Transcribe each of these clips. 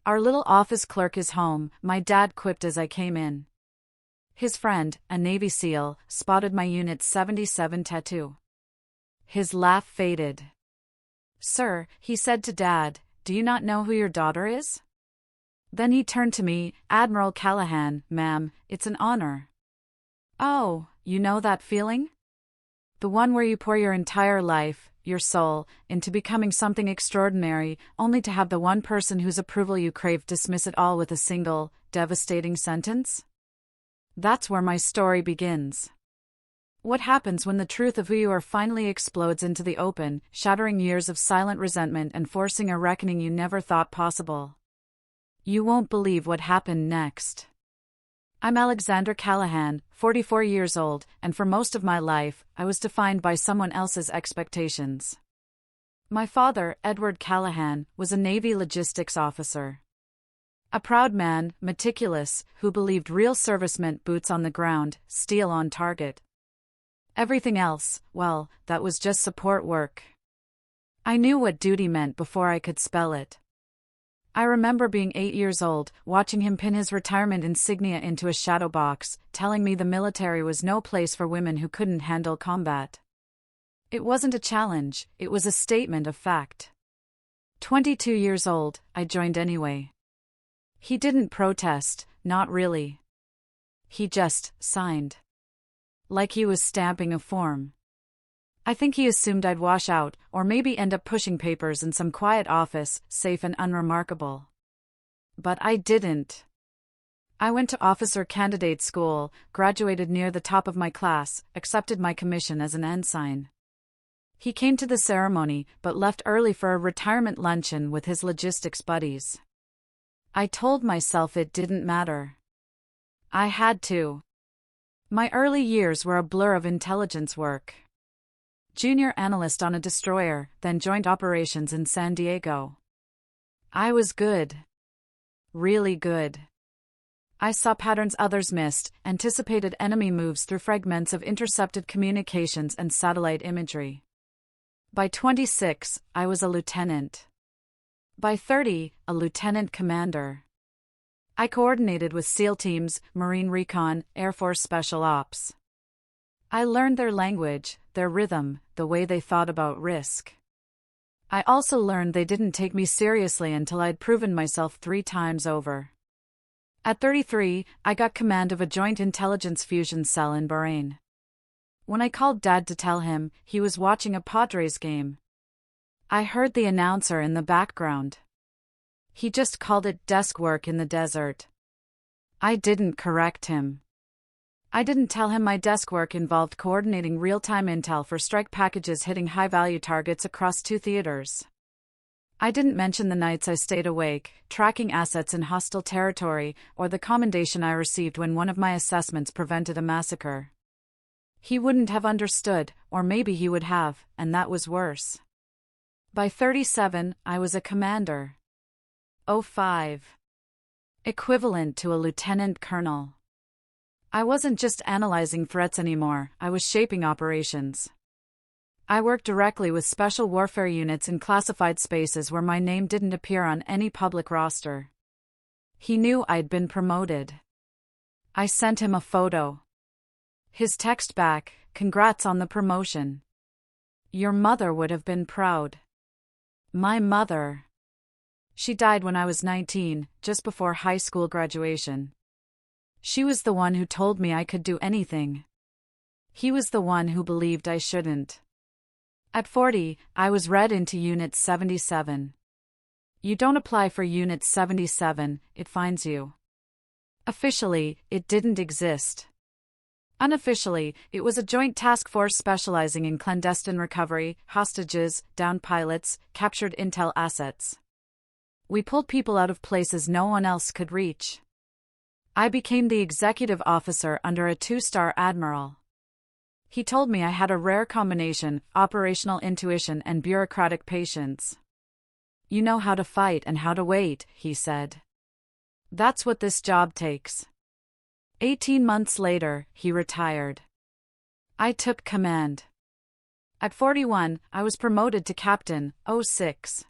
Our little office clerk is home, my dad quipped as I came in. His friend, a Navy SEAL, spotted my Unit 77 tattoo. His laugh faded. "Sir," he said to Dad, "do you not know who your daughter is?" Then he turned to me, "Admiral Callahan, ma'am, it's an honor." "Oh, you know that feeling? The one where you pour your entire life, your soul, into becoming something extraordinary, only to have the one person whose approval you crave dismiss it all with a single, devastating sentence?" That's where my story begins. What happens when the truth of who you are finally explodes into the open, shattering years of silent resentment and forcing a reckoning you never thought possible? You won't believe what happened next. I'm Alexander Callahan, 44 years old, and for most of my life, I was defined by someone else's expectations. My father, Edward Callahan, was a Navy logistics officer. A proud man, meticulous, who believed real service meant boots on the ground, steel on target. Everything else, well, that was just support work. I knew what duty meant before I could spell it. I remember being 8 years old, watching him pin his retirement insignia into a shadow box, telling me the military was no place for women who couldn't handle combat. It wasn't a challenge, it was a statement of fact. 22 years old, I joined anyway. He didn't protest, not really. He just signed. Like he was stamping a form. I think he assumed I'd wash out, or maybe end up pushing papers in some quiet office, safe and unremarkable. But I didn't. I went to officer candidate school, graduated near the top of my class, accepted my commission as an ensign. He came to the ceremony, but left early for a retirement luncheon with his logistics buddies. I told myself it didn't matter. I had to. My early years were a blur of intelligence work. Junior analyst on a destroyer, then joint operations in San Diego. I was good. Really good. I saw patterns others missed, anticipated enemy moves through fragments of intercepted communications and satellite imagery. By 26, I was a lieutenant. By 30, a lieutenant commander. I coordinated with SEAL teams, Marine Recon, Air Force Special Ops. I learned their language, their rhythm, the way they thought about risk. I also learned they didn't take me seriously until I'd proven myself 3 times over. At 33, I got command of a joint intelligence fusion cell in Bahrain. When I called Dad to tell him, he was watching a Padres game. I heard the announcer in the background. He just called it desk work in the desert. I didn't correct him. I didn't tell him my desk work involved coordinating real-time intel for strike packages hitting high-value targets across 2 theaters. I didn't mention the nights I stayed awake, tracking assets in hostile territory, or the commendation I received when one of my assessments prevented a massacre. He wouldn't have understood, or maybe he would have, and that was worse. By 37, I was a commander. 05. Equivalent to a lieutenant colonel. I wasn't just analyzing threats anymore, I was shaping operations. I worked directly with special warfare units in classified spaces where my name didn't appear on any public roster. He knew I'd been promoted. I sent him a photo. His text back, "Congrats on the promotion. Your mother would have been proud." My mother. She died when I was 19, just before high school graduation. She was the one who told me I could do anything. He was the one who believed I shouldn't. At 40, I was read into Unit 77. You don't apply for Unit 77, it finds you. Officially, it didn't exist. Unofficially, it was a joint task force specializing in clandestine recovery, hostages, downed pilots, captured intel assets. We pulled people out of places no one else could reach. I became the executive officer under a 2-star admiral. He told me I had a rare combination, operational intuition and bureaucratic patience. You know how to fight and how to wait, he said. That's what this job takes. 18 months later, he retired. I took command. At 41, I was promoted to captain, 06.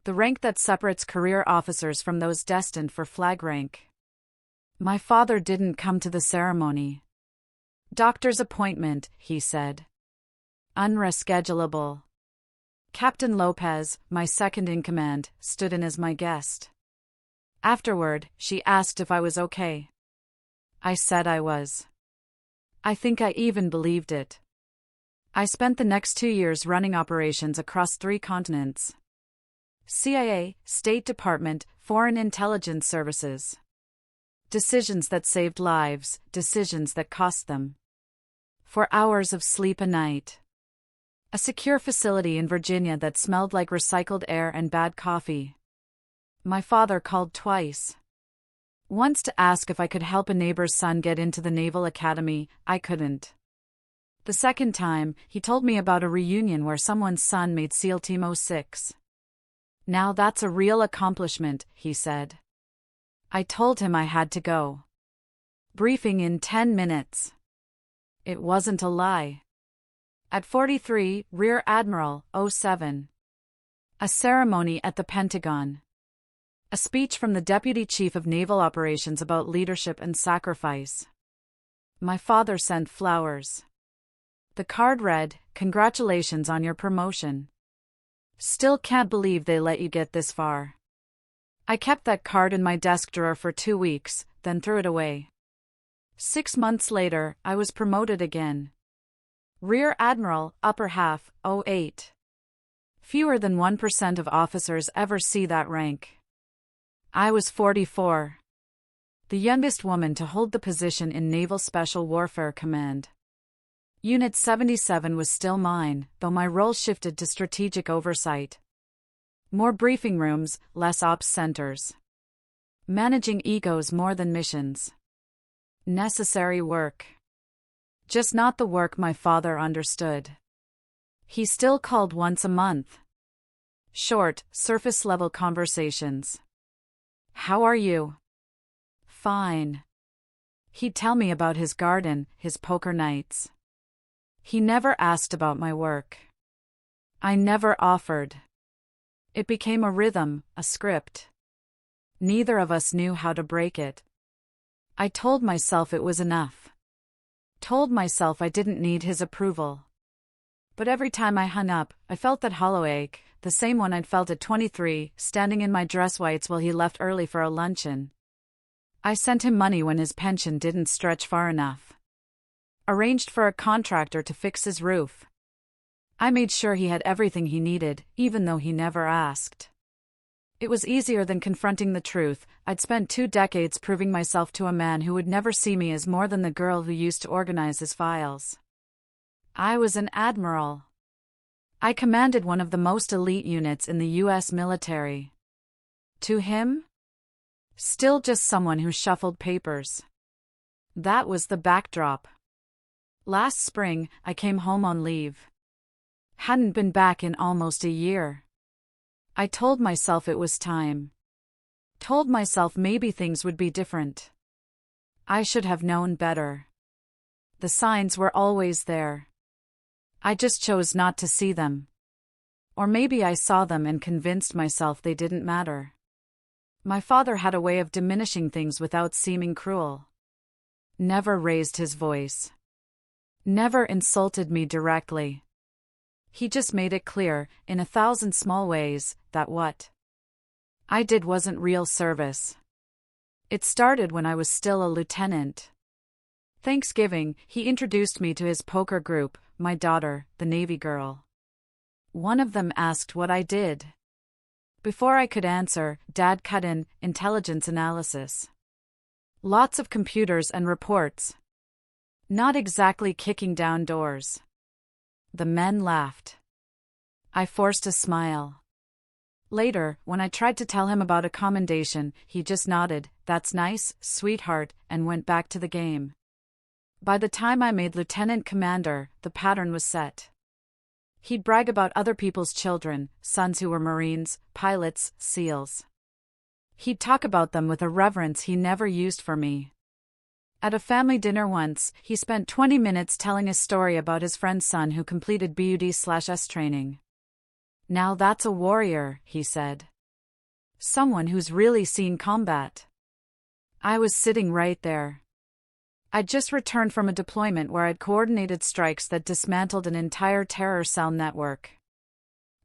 the rank that separates career officers from those destined for flag rank. My father didn't come to the ceremony. Doctor's appointment, he said. Unreschedulable. Captain Lopez, my second in command, stood in as my guest. Afterward, she asked if I was okay. I said I was. I think I even believed it. I spent the next 2 years running operations across 3 continents. CIA, State Department, Foreign Intelligence Services. Decisions that saved lives, decisions that cost them. 4 hours of sleep a night. A secure facility in Virginia that smelled like recycled air and bad coffee. My father called twice. Once to ask if I could help a neighbor's son get into the Naval Academy. I couldn't. The second time, he told me about a reunion where someone's son made SEAL Team 06. Now that's a real accomplishment, he said. I told him I had to go. Briefing in 10 minutes. It wasn't a lie. At 43, Rear Admiral, 07. A ceremony at the Pentagon. A speech from the Deputy Chief of Naval Operations about leadership and sacrifice. My father sent flowers. The card read, "Congratulations on your promotion. Still can't believe they let you get this far." I kept that card in my desk drawer for 2 weeks, then threw it away. 6 months later, I was promoted again. Rear Admiral, upper half, 08. Fewer than 1% of officers ever see that rank. I was 44. The youngest woman to hold the position in Naval Special Warfare Command. Unit 77 was still mine, though my role shifted to strategic oversight. More briefing rooms, less ops centers. Managing egos more than missions. Necessary work. Just not the work my father understood. He still called once a month. Short, surface-level conversations. "How are you?" "Fine." He'd tell me about his garden, his poker nights. He never asked about my work. I never offered. It became a rhythm, a script. Neither of us knew how to break it. I told myself it was enough. Told myself I didn't need his approval. But every time I hung up, I felt that hollow ache, the same one I'd felt at 23, standing in my dress whites while he left early for a luncheon. I sent him money when his pension didn't stretch far enough. Arranged for a contractor to fix his roof. I made sure he had everything he needed, even though he never asked. It was easier than confronting the truth. I'd spent 2 decades proving myself to a man who would never see me as more than the girl who used to organize his files. I was an admiral. I commanded one of the most elite units in the U.S. military. To him? Still just someone who shuffled papers. That was the backdrop. Last spring, I came home on leave. Hadn't been back in almost a year. I told myself it was time. Told myself maybe things would be different. I should have known better. The signs were always there. I just chose not to see them. Or maybe I saw them and convinced myself they didn't matter. My father had a way of diminishing things without seeming cruel. Never raised his voice. Never insulted me directly. He just made it clear, in 1,000 small ways, that what I did wasn't real service. It started when I was still a lieutenant. Thanksgiving, he introduced me to his poker group, my daughter, the Navy girl. One of them asked what I did. Before I could answer, Dad cut in, intelligence analysis. Lots of computers and reports. Not exactly kicking down doors. The men laughed. I forced a smile. Later, when I tried to tell him about a commendation, he just nodded, "That's nice, sweetheart," and went back to the game. By the time I made lieutenant commander, the pattern was set. He'd brag about other people's children, sons who were Marines, pilots, SEALs. He'd talk about them with a reverence he never used for me. At a family dinner once, he spent 20 minutes telling a story about his friend's son who completed BUD/S training. "Now that's a warrior," he said. Someone who's really seen combat. I was sitting right there. I'd just returned from a deployment where I'd coordinated strikes that dismantled an entire terror cell network.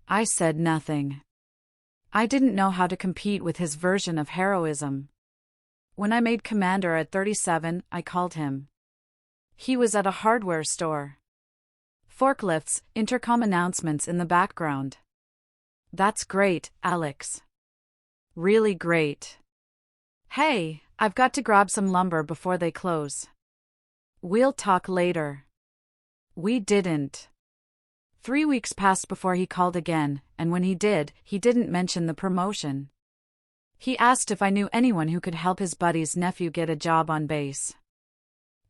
I said nothing. I didn't know how to compete with his version of heroism. When I made commander at 37, I called him. He was at a hardware store. Forklifts, intercom announcements in the background. That's great, Alex. Really great. Hey, I've got to grab some lumber before they close. We'll talk later. We didn't. 3 weeks passed before he called again, and when he did, he didn't mention the promotion. He asked if I knew anyone who could help his buddy's nephew get a job on base.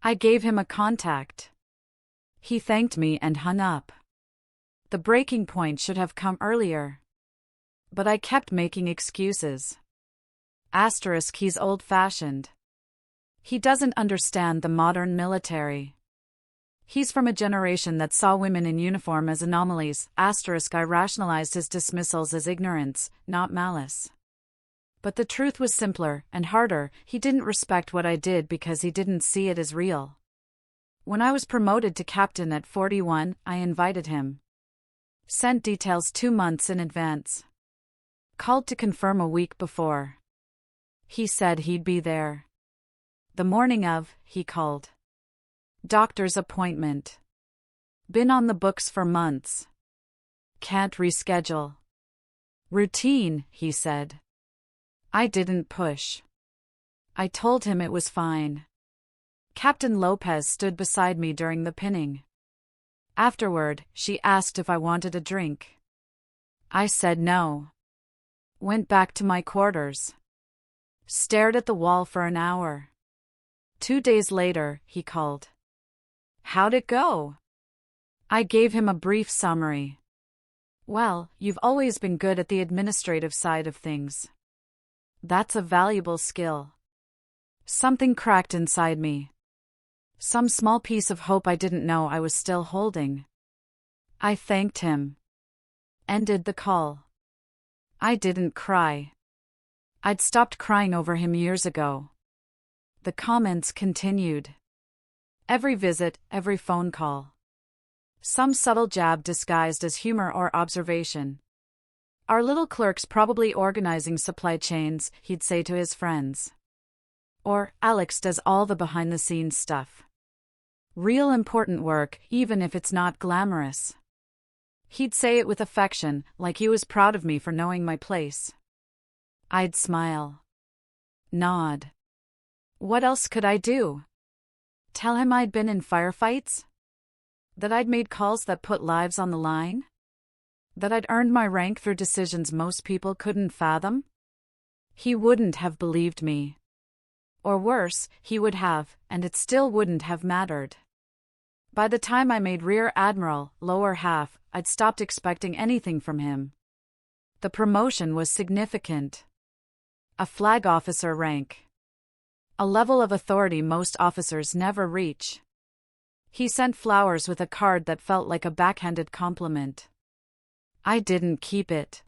I gave him a contact. He thanked me and hung up. The breaking point should have come earlier. But I kept making excuses. Asterisk, he's old-fashioned. He doesn't understand the modern military. He's from a generation that saw women in uniform as anomalies. Asterisk, I rationalized his dismissals as ignorance, not malice. But the truth was simpler and harder. He didn't respect what I did because he didn't see it as real. When I was promoted to captain at 41, I invited him. Sent details 2 months in advance. Called to confirm a week before. He said he'd be there. The morning of, he called. Doctor's appointment. Been on the books for months. Can't reschedule. Routine, he said. I didn't push. I told him it was fine. Captain Lopez stood beside me during the pinning. Afterward, she asked if I wanted a drink. I said no. Went back to my quarters. Stared at the wall for an hour. 2 days later, he called. How'd it go? I gave him a brief summary. Well, you've always been good at the administrative side of things. That's a valuable skill. Something cracked inside me. Some small piece of hope I didn't know I was still holding. I thanked him. Ended the call. I didn't cry. I'd stopped crying over him years ago. The comments continued. Every visit, every phone call. Some subtle jab disguised as humor or observation. Our little clerk's probably organizing supply chains, he'd say to his friends. Or, Alex does all the behind-the-scenes stuff. Real important work, even if it's not glamorous. He'd say it with affection, like he was proud of me for knowing my place. I'd smile. Nod. What else could I do? Tell him I'd been in firefights? That I'd made calls that put lives on the line? That I'd earned my rank through decisions most people couldn't fathom? He wouldn't have believed me. Or worse, he would have, and it still wouldn't have mattered. By the time I made Rear Admiral, lower half, I'd stopped expecting anything from him. The promotion was significant. A flag officer rank. A level of authority most officers never reach. He sent flowers with a card that felt like a backhanded compliment. I didn't keep it.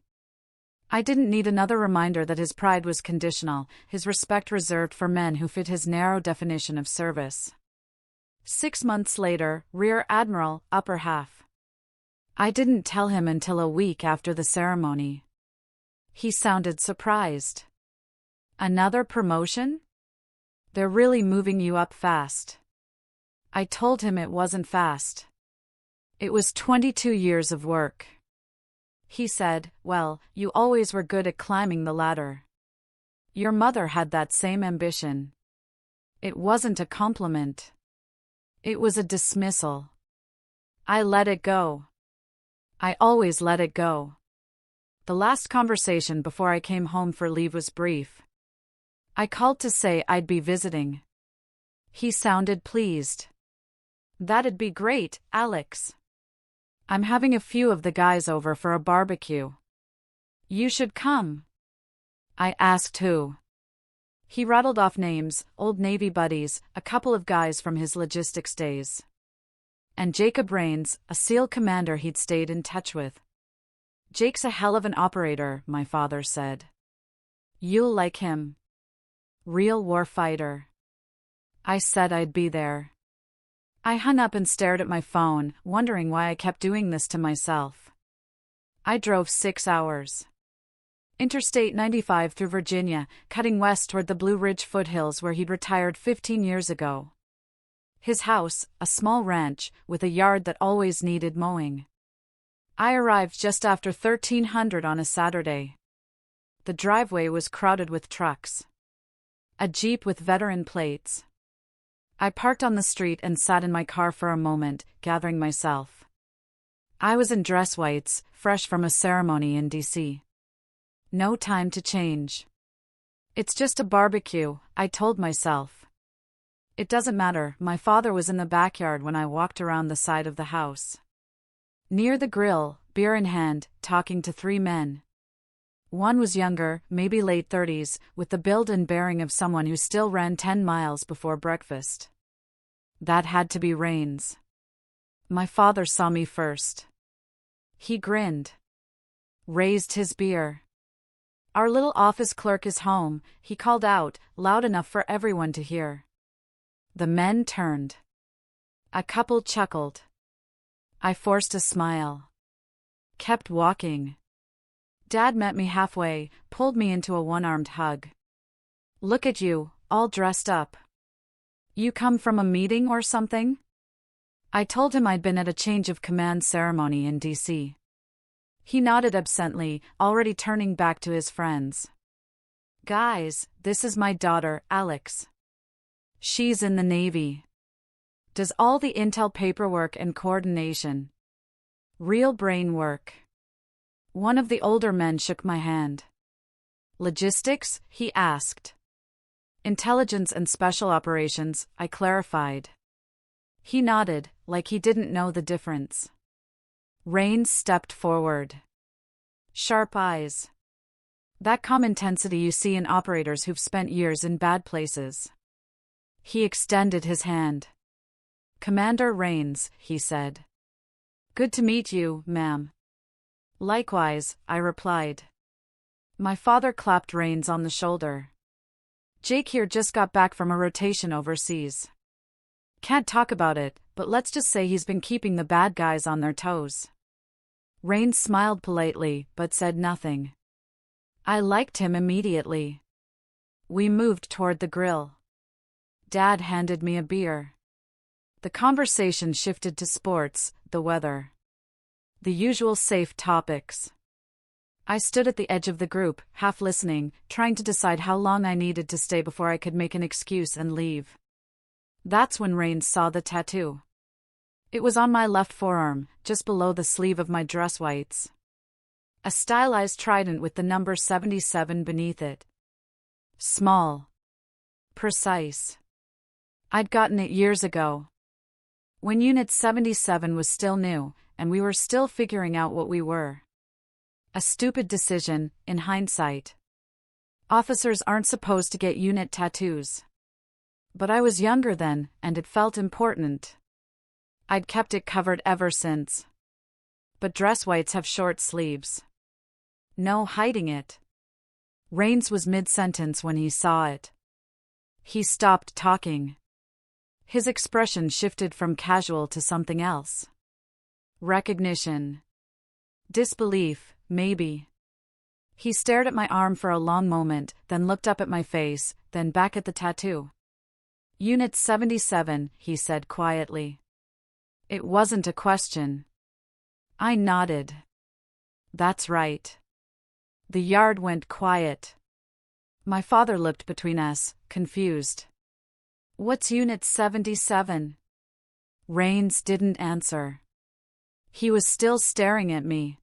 I didn't need another reminder that his pride was conditional, his respect reserved for men who fit his narrow definition of service. 6 months later, Rear Admiral, upper half. I didn't tell him until a week after the ceremony. He sounded surprised. Another promotion? They're really moving you up fast. I told him it wasn't fast. It was 22 years of work. He said, well, you always were good at climbing the ladder. Your mother had that same ambition. It wasn't a compliment. It was a dismissal. I let it go. I always let it go. The last conversation before I came home for leave was brief. I called to say I'd be visiting. He sounded pleased. That'd be great, Alex. I'm having a few of the guys over for a barbecue. You should come. I asked who. He rattled off names, old Navy buddies, a couple of guys from his logistics days. And Jacob Rains, a SEAL commander he'd stayed in touch with. Jake's a hell of an operator, my father said. You'll like him. Real warfighter. I said I'd be there. I hung up and stared at my phone, wondering why I kept doing this to myself. I drove 6 hours. Interstate 95 through Virginia, cutting west toward the Blue Ridge foothills where he'd retired 15 years ago. His house, a small ranch, with a yard that always needed mowing. I arrived just after 1300 on a Saturday. The driveway was crowded with trucks. A Jeep with veteran plates. I parked on the street and sat in my car for a moment, gathering myself. I was in dress whites, fresh from a ceremony in D.C. No time to change. It's just a barbecue, I told myself. It doesn't matter, my father was in the backyard when I walked around the side of the house. Near the grill, beer in hand, talking to 3 men. One was younger, maybe late 30s, with the build and bearing of someone who still ran 10 miles before breakfast. That had to be Rains. My father saw me first. He grinned. Raised his beer. Our little office clerk is home, he called out, loud enough for everyone to hear. The men turned. A couple chuckled. I forced a smile. Kept walking. Dad met me halfway, pulled me into a one-armed hug. Look at you, all dressed up. You come from a meeting or something? I told him I'd been at a change of command ceremony in D.C. He nodded absently, already turning back to his friends. Guys, this is my daughter, Alex. She's in the Navy. Does all the intel paperwork and coordination. Real brain work. One of the older men shook my hand. Logistics? He asked. Intelligence and special operations, I clarified. He nodded, like he didn't know the difference. Rains stepped forward. Sharp eyes. That calm intensity you see in operators who've spent years in bad places. He extended his hand. Commander Rains, he said. Good to meet you, ma'am. Likewise, I replied. My father clapped Rains on the shoulder. Jake here just got back from a rotation overseas. Can't talk about it, but let's just say he's been keeping the bad guys on their toes. Rains smiled politely, but said nothing. I liked him immediately. We moved toward the grill. Dad handed me a beer. The conversation shifted to sports, the weather. The usual safe topics. I stood at the edge of the group, half listening, trying to decide how long I needed to stay before I could make an excuse and leave. That's when Rains saw the tattoo. It was on my left forearm, just below the sleeve of my dress whites. A stylized trident with the number 77 beneath it. Small. Precise. I'd gotten it years ago. When Unit 77 was still new, and we were still figuring out what we were. A stupid decision, in hindsight. Officers aren't supposed to get unit tattoos. But I was younger then, and it felt important. I'd kept it covered ever since. But dress whites have short sleeves. No hiding it. Rains was mid-sentence when he saw it. He stopped talking. His expression shifted from casual to something else. Recognition. Disbelief, maybe. He stared at my arm for a long moment, then looked up at my face, then back at the tattoo. Unit 77, he said quietly. It wasn't a question. I nodded. That's right. The yard went quiet. My father looked between us, confused. What's Unit 77? Rains didn't answer. He was still staring at me.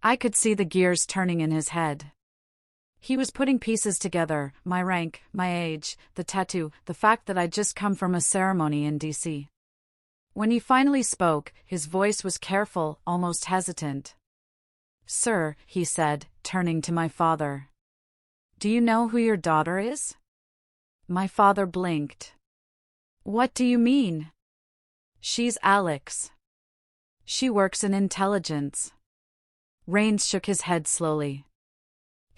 I could see the gears turning in his head. He was putting pieces together, my rank, my age, the tattoo, the fact that I'd just come from a ceremony in D.C. When he finally spoke, his voice was careful, almost hesitant. Sir, he said, turning to my father. Do you know who your daughter is? My father blinked. What do you mean? She's Alex. She works in intelligence. Rains shook his head slowly.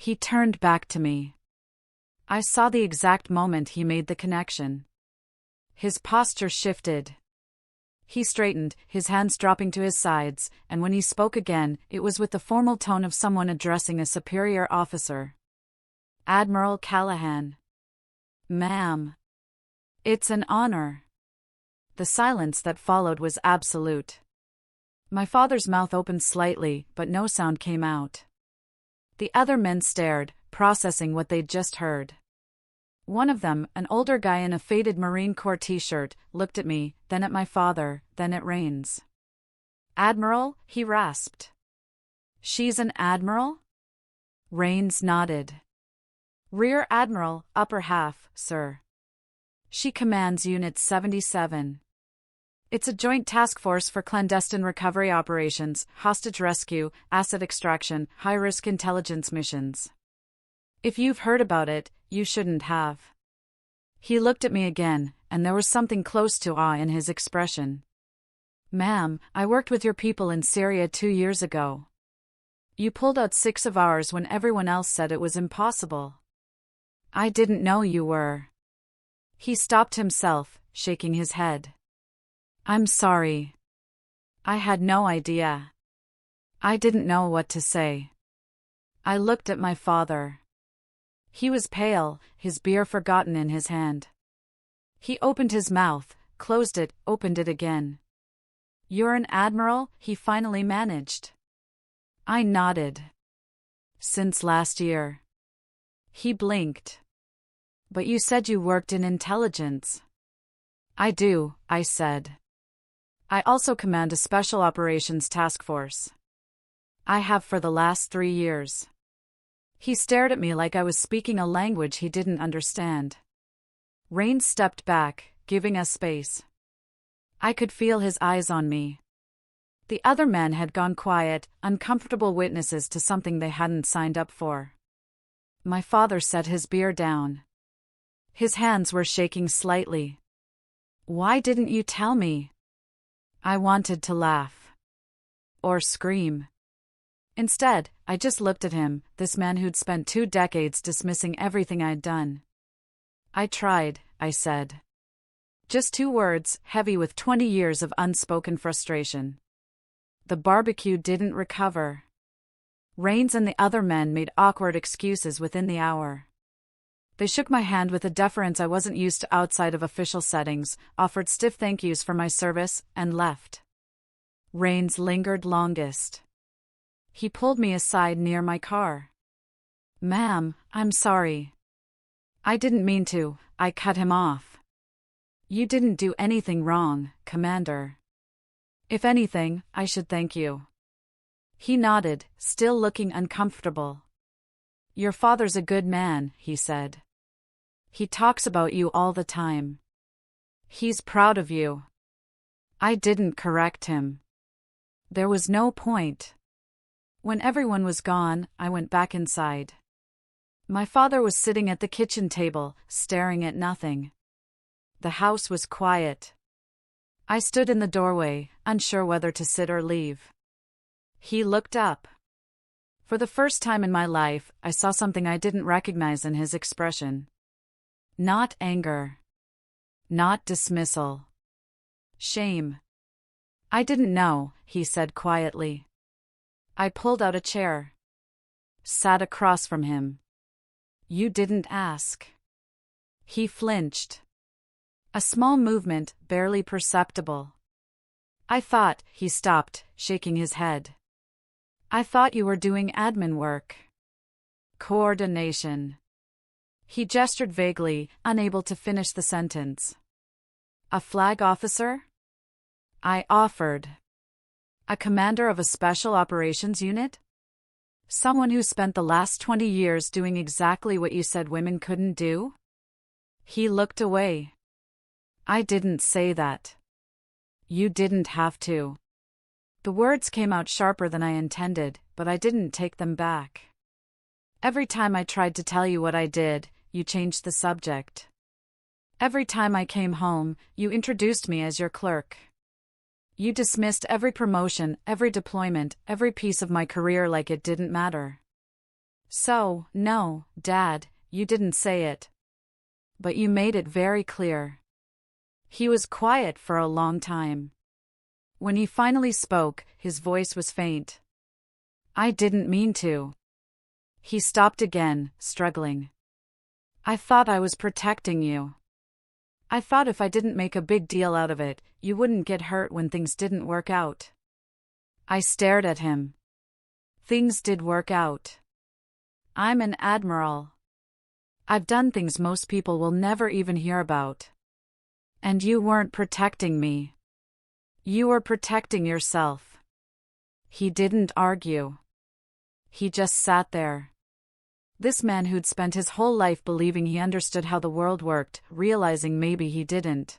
He turned back to me. I saw the exact moment he made the connection. His posture shifted. He straightened, his hands dropping to his sides, and when he spoke again, it was with the formal tone of someone addressing a superior officer. "Admiral Callahan." "Ma'am." "It's an honor." The silence that followed was absolute. My father's mouth opened slightly, but no sound came out. The other men stared, processing what they'd just heard. One of them, an older guy in a faded Marine Corps t-shirt, looked at me, then at my father, then at Rains. "Admiral," he rasped. "She's an admiral?" Rains nodded. "Rear Admiral, upper half, sir. She commands Unit 77. It's a joint task force for clandestine recovery operations, hostage rescue, asset extraction, high-risk intelligence missions. If you've heard about it, you shouldn't have." He looked at me again, and there was something close to awe in his expression. "Ma'am, I worked with your people in Syria 2 years ago. You pulled out 6 of ours when everyone else said it was impossible. I didn't know you were." He stopped himself, shaking his head. "I'm sorry. I had no idea. I didn't know what to say." I looked at my father. He was pale, his beer forgotten in his hand. He opened his mouth, closed it, opened it again. "You're an admiral?" he finally managed. I nodded. "Since last year." He blinked. "But you said you worked in intelligence." "I do," I said. "I also command a special operations task force. I have for the last 3 years." He stared at me like I was speaking a language he didn't understand. Rains stepped back, giving us space. I could feel his eyes on me. The other men had gone quiet, uncomfortable witnesses to something they hadn't signed up for. My father set his beer down. His hands were shaking slightly. "Why didn't you tell me?" I wanted to laugh. Or scream. Instead, I just looked at him, this man who'd spent 2 decades dismissing everything I'd done. "I tried," I said. Just 2 words, heavy with 20 years of unspoken frustration. The barbecue didn't recover. Rains and the other men made awkward excuses within the hour. They shook my hand with a deference I wasn't used to outside of official settings, offered stiff thank yous for my service, and left. Rains lingered longest. He pulled me aside near my car. "Ma'am, I'm sorry. I didn't mean to," I cut him off. "You didn't do anything wrong, Commander. If anything, I should thank you." He nodded, still looking uncomfortable. "Your father's a good man," he said. "He talks about you all the time. He's proud of you." I didn't correct him. There was no point. When everyone was gone, I went back inside. My father was sitting at the kitchen table, staring at nothing. The house was quiet. I stood in the doorway, unsure whether to sit or leave. He looked up. For the first time in my life, I saw something I didn't recognize in his expression. Not anger. Not dismissal. Shame. "I didn't know," he said quietly. I pulled out a chair. Sat across from him. "You didn't ask." He flinched. A small movement, barely perceptible. "I thought," he stopped, shaking his head. "I thought you were doing admin work." "Coordination." He gestured vaguely, unable to finish the sentence. "A flag officer?" I offered. "A commander of a special operations unit? Someone who spent the last 20 years doing exactly what you said women couldn't do?" He looked away. "I didn't say that. You didn't have to." The words came out sharper than I intended, but I didn't take them back. "Every time I tried to tell you what I did, you changed the subject. Every time I came home, you introduced me as your clerk. You dismissed every promotion, every deployment, every piece of my career like it didn't matter. So, no, Dad, you didn't say it. But you made it very clear. He was quiet for a long time. When he finally spoke, his voice was faint. I didn't mean to. He stopped again, struggling. I thought I was protecting you. I thought if I didn't make a big deal out of it, you wouldn't get hurt when things didn't work out. I stared at him. Things did work out. I'm an admiral. I've done things most people will never even hear about. And you weren't protecting me. You were protecting yourself. He didn't argue. He just sat there. This man who'd spent his whole life believing he understood how the world worked, realizing maybe he didn't.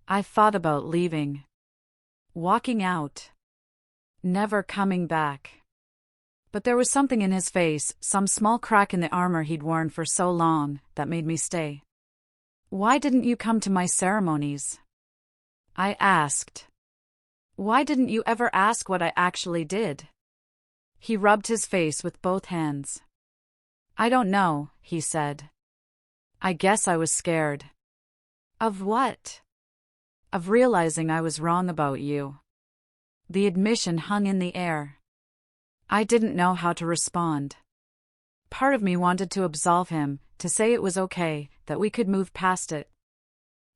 I thought about leaving. Walking out. Never coming back. But there was something in his face, some small crack in the armor he'd worn for so long, that made me stay. Why didn't you come to my ceremonies? I asked. Why didn't you ever ask what I actually did? He rubbed his face with both hands. I don't know, he said. I guess I was scared. Of what? Of realizing I was wrong about you. The admission hung in the air. I didn't know how to respond. Part of me wanted to absolve him, to say it was okay, that we could move past it.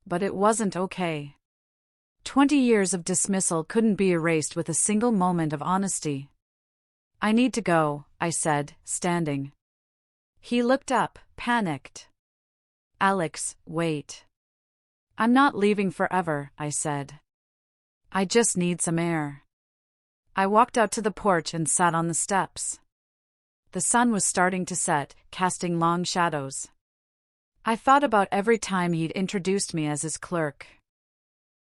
But it wasn't okay. 20 years of dismissal couldn't be erased with a single moment of honesty. I need to go, I said, standing. He looked up, panicked. Alex, wait. I'm not leaving forever, I said. I just need some air. I walked out to the porch and sat on the steps. The sun was starting to set, casting long shadows. I thought about every time he'd introduced me as his clerk.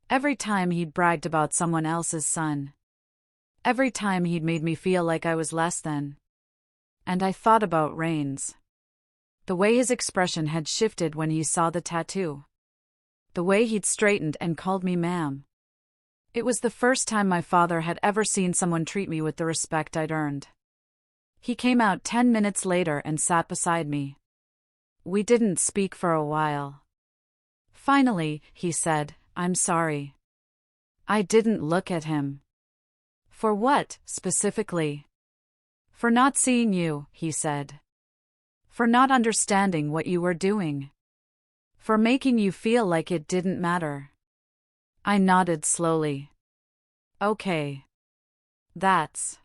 Every time he'd bragged about someone else's son. Every time he'd made me feel like I was less than. And I thought about Rains. The way his expression had shifted when he saw the tattoo. The way he'd straightened and called me ma'am. It was the first time my father had ever seen someone treat me with the respect I'd earned. He came out 10 minutes later and sat beside me. We didn't speak for a while. Finally, he said, I'm sorry. I didn't look at him. For what, specifically? For not seeing you, he said. For not understanding what you were doing. For making you feel like it didn't matter. I nodded slowly. Okay. That's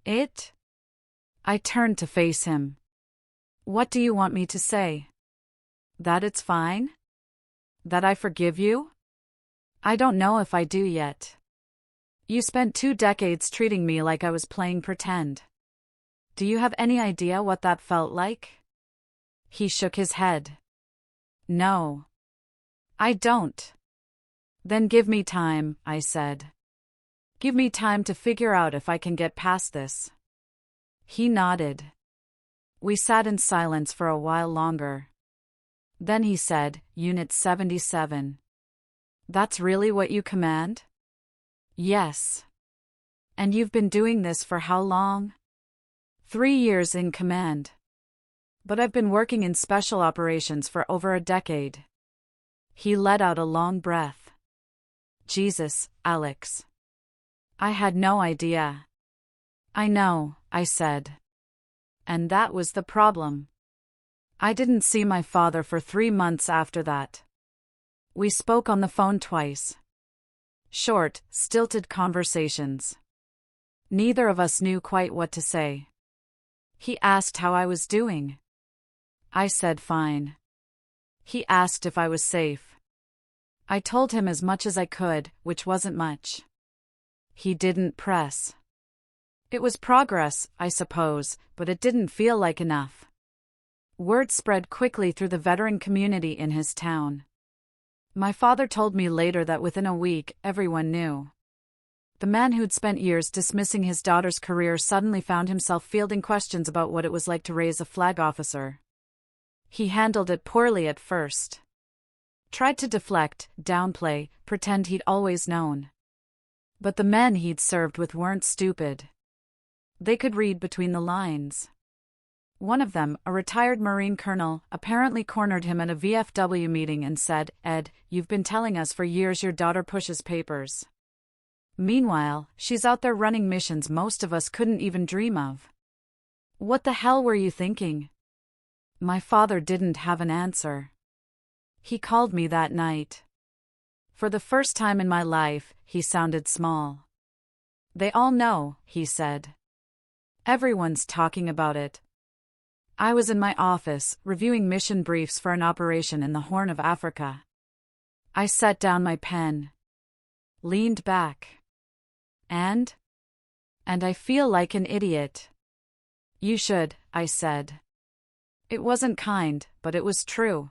it? I turned to face him. What do you want me to say? That it's fine? That I forgive you? I don't know if I do yet. You spent 2 decades treating me like I was playing pretend. Do you have any idea what that felt like? He shook his head. No. I don't. Then give me time, I said. Give me time to figure out if I can get past this. He nodded. We sat in silence for a while longer. Then he said, Unit 77. That's really what you command? Yes. And you've been doing this for how long? 3 years in command. But I've been working in special operations for over a decade. He let out a long breath. Jesus, Alex. I had no idea. I know, I said. And that was the problem. I didn't see my father for 3 months after that. We spoke on the phone twice. Short, stilted conversations. Neither of us knew quite what to say. He asked how I was doing. I said fine. He asked if I was safe. I told him as much as I could, which wasn't much. He didn't press. It was progress, I suppose, but it didn't feel like enough. Word spread quickly through the veteran community in his town. My father told me later that within a week, everyone knew. The man who'd spent years dismissing his daughter's career suddenly found himself fielding questions about what it was like to raise a flag officer. He handled it poorly at first. Tried to deflect, downplay, pretend he'd always known. But the men he'd served with weren't stupid. They could read between the lines. One of them, a retired Marine colonel, apparently cornered him at a VFW meeting and said, "Ed, you've been telling us for years your daughter pushes papers. Meanwhile, she's out there running missions most of us couldn't even dream of. What the hell were you thinking?" My father didn't have an answer. He called me that night. For the first time in my life, he sounded small. "They all know," he said. "Everyone's talking about it." I was in my office, reviewing mission briefs for an operation in the Horn of Africa. I set down my pen. Leaned back. And I feel like an idiot. "You should," I said. It wasn't kind, but it was true.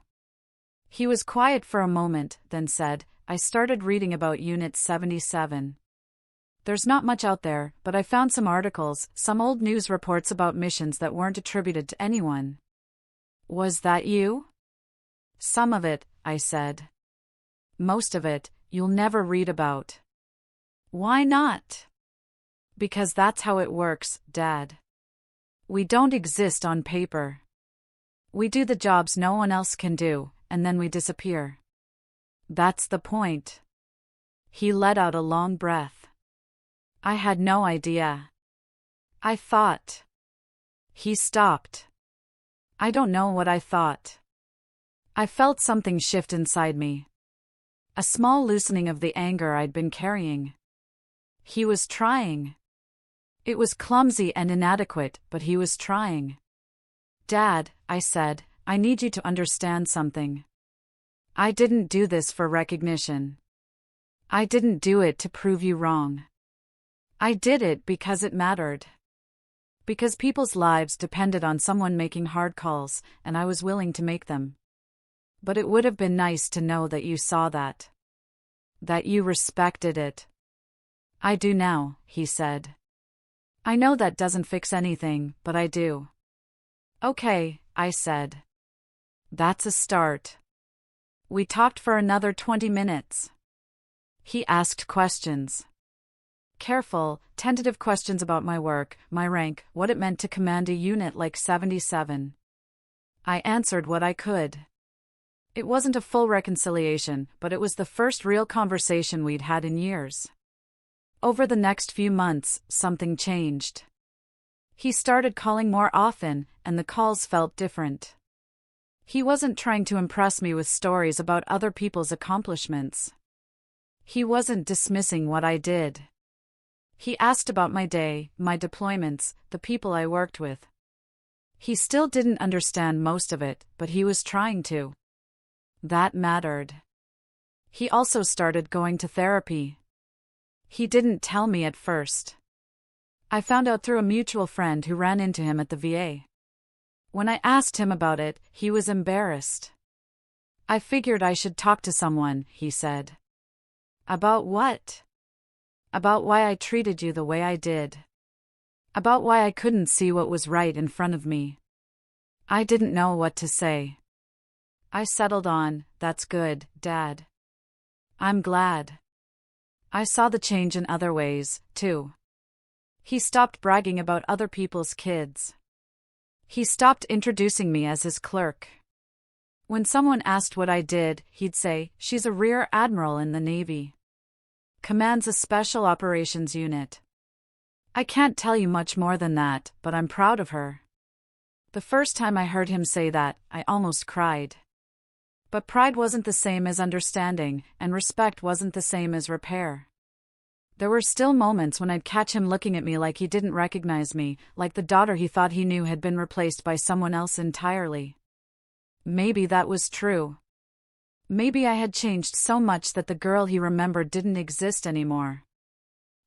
He was quiet for a moment, then said, "I started reading about Unit 77. There's not much out there, but I found some articles, some old news reports about missions that weren't attributed to anyone." "Was that you?" "Some of it," I said. "Most of it, you'll never read about." "Why not?" "Because that's how it works, Dad. We don't exist on paper. We do the jobs no one else can do, and then we disappear. That's the point." He let out a long breath. I had no idea. I thought. He stopped. I don't know what I thought. I felt something shift inside me. A small loosening of the anger I'd been carrying. He was trying. It was clumsy and inadequate, but he was trying. "Dad," I said, "I need you to understand something. I didn't do this for recognition. I didn't do it to prove you wrong. I did it because it mattered. Because people's lives depended on someone making hard calls, and I was willing to make them. But it would have been nice to know that you saw that. That you respected it." "I do now," he said. "I know that doesn't fix anything, but I do." "Okay," I said. "That's a start." We talked for another 20 minutes. He asked questions. Careful, tentative questions about my work, my rank, what it meant to command a unit like 77. I answered what I could. It wasn't a full reconciliation, but it was the first real conversation we'd had in years. Over the next few months, something changed. He started calling more often, and the calls felt different. He wasn't trying to impress me with stories about other people's accomplishments. He wasn't dismissing what I did. He asked about my day, my deployments, the people I worked with. He still didn't understand most of it, but he was trying to. That mattered. He also started going to therapy. He didn't tell me at first. I found out through a mutual friend who ran into him at the VA. When I asked him about it, he was embarrassed. "I figured I should talk to someone," he said. "About what?" "About why I treated you the way I did. About why I couldn't see what was right in front of me." I didn't know what to say. I settled on, "That's good, Dad. I'm glad." I saw the change in other ways, too. He stopped bragging about other people's kids. He stopped introducing me as his clerk. When someone asked what I did, he'd say, "She's a rear admiral in the Navy. Commands a special operations unit." I can't tell you much more than that, but I'm proud of her. The first time I heard him say that, I almost cried. But pride wasn't the same as understanding, and respect wasn't the same as repair. There were still moments when I'd catch him looking at me like he didn't recognize me, like the daughter he thought he knew had been replaced by someone else entirely. Maybe that was true. Maybe I had changed so much that the girl he remembered didn't exist anymore.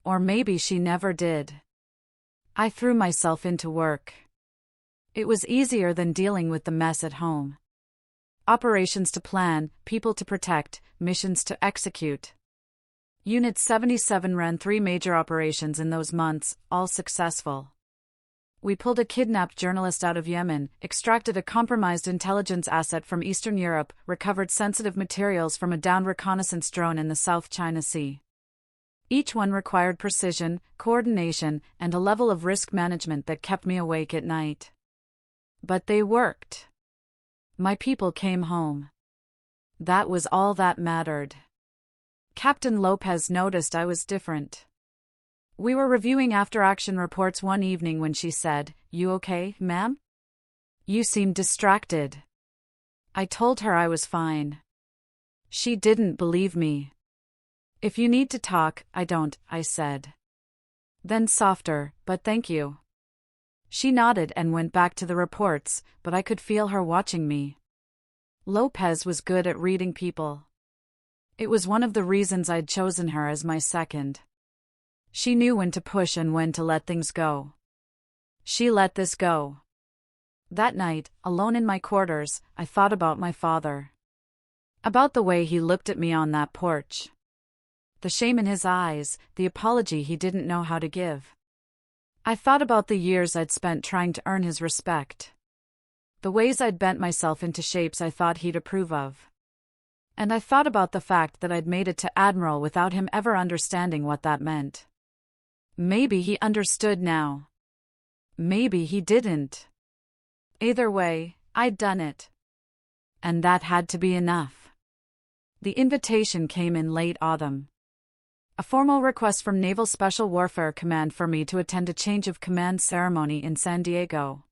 Or maybe she never did. I threw myself into work. It was easier than dealing with the mess at home. Operations to plan, people to protect, missions to execute. Unit 77 ran 3 major operations in those months, all successful. We pulled a kidnapped journalist out of Yemen, extracted a compromised intelligence asset from Eastern Europe, recovered sensitive materials from a downed reconnaissance drone in the South China Sea. Each one required precision, coordination, and a level of risk management that kept me awake at night. But they worked. My people came home. That was all that mattered. Captain Lopez noticed I was different. We were reviewing after-action reports one evening when she said, "You okay, ma'am? You seem distracted." I told her I was fine. She didn't believe me. "If you need to talk, I don't," I said. Then softer, "But thank you." She nodded and went back to the reports, but I could feel her watching me. Lopez was good at reading people. It was one of the reasons I'd chosen her as my second. She knew when to push and when to let things go. She let this go. That night, alone in my quarters, I thought about my father. About the way he looked at me on that porch. The shame in his eyes, the apology he didn't know how to give. I thought about the years I'd spent trying to earn his respect. The ways I'd bent myself into shapes I thought he'd approve of. And I thought about the fact that I'd made it to Admiral without him ever understanding what that meant. Maybe he understood now. Maybe he didn't. Either way, I'd done it. And that had to be enough. The invitation came in late autumn. A formal request from Naval Special Warfare Command for me to attend a change of command ceremony in San Diego.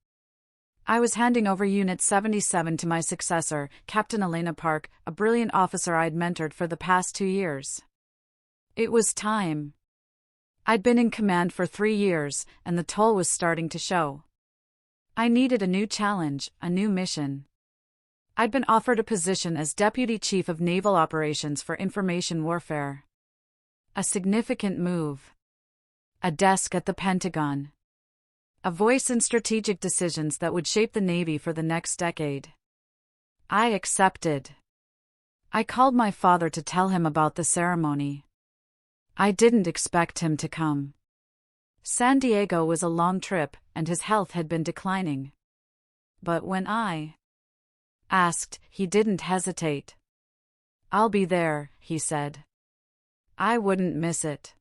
I was handing over Unit 77 to my successor, Captain Elena Park, a brilliant officer I'd mentored for the past 2 years. It was time. I'd been in command for 3 years, and the toll was starting to show. I needed a new challenge, a new mission. I'd been offered a position as Deputy Chief of Naval Operations for Information Warfare. A significant move. A desk at the Pentagon. A voice in strategic decisions that would shape the Navy for the next decade. I accepted. I called my father to tell him about the ceremony. I didn't expect him to come. San Diego was a long trip, and his health had been declining. But when I asked, he didn't hesitate. "I'll be there," he said. I wouldn't miss it.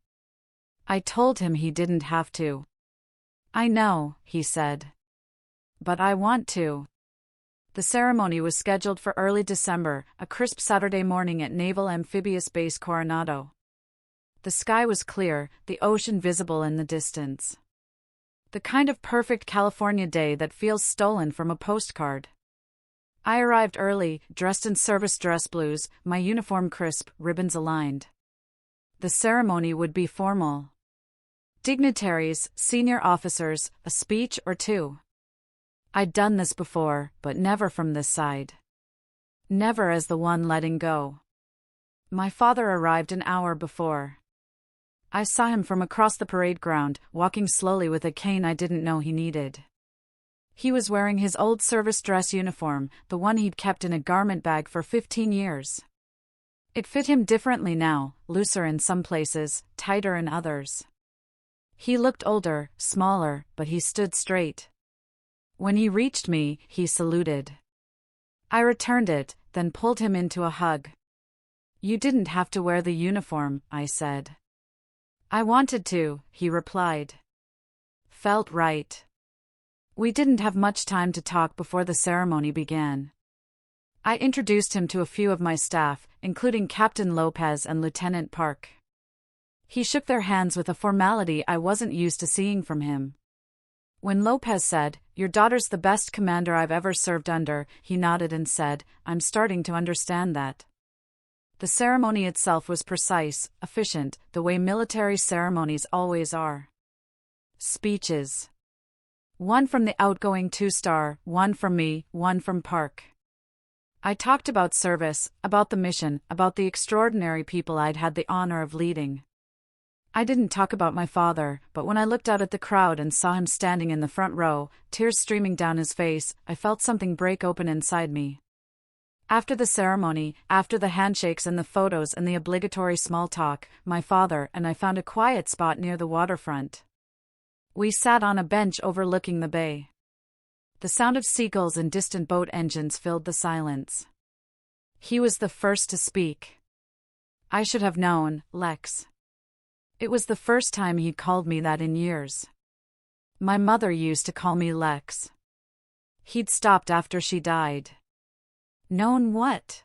I told him he didn't have to. "I know," he said. "But I want to." The ceremony was scheduled for early December, a crisp Saturday morning at Naval Amphibious Base Coronado. The sky was clear, the ocean visible in the distance. The kind of perfect California day that feels stolen from a postcard. I arrived early, dressed in service dress blues, my uniform crisp, ribbons aligned. The ceremony would be formal. Dignitaries, senior officers, a speech or two. I'd done this before, but never from this side. Never as the one letting go. My father arrived an hour before. I saw him from across the parade ground, walking slowly with a cane I didn't know he needed. He was wearing his old service dress uniform, the one he'd kept in a garment bag for 15 years. It fit him differently now, looser in some places, tighter in others. He looked older, smaller, but he stood straight. When he reached me, he saluted. I returned it, then pulled him into a hug. "You didn't have to wear the uniform," I said. "I wanted to," he replied. Felt right. We didn't have much time to talk before the ceremony began. I introduced him to a few of my staff, including Captain Lopez and Lieutenant Park. He shook their hands with a formality I wasn't used to seeing from him. When Lopez said, "Your daughter's the best commander I've ever served under," he nodded and said, "I'm starting to understand that." The ceremony itself was precise, efficient, the way military ceremonies always are. Speeches. One from the outgoing 2-star, one from me, one from Park. I talked about service, about the mission, about the extraordinary people I'd had the honor of leading. I didn't talk about my father, but when I looked out at the crowd and saw him standing in the front row, tears streaming down his face, I felt something break open inside me. After the ceremony, after the handshakes and the photos and the obligatory small talk, my father and I found a quiet spot near the waterfront. We sat on a bench overlooking the bay. The sound of seagulls and distant boat engines filled the silence. He was the first to speak. I should have known, Lex. It was the first time he'd called me that in years. My mother used to call me Lex. He'd stopped after she died. Known what?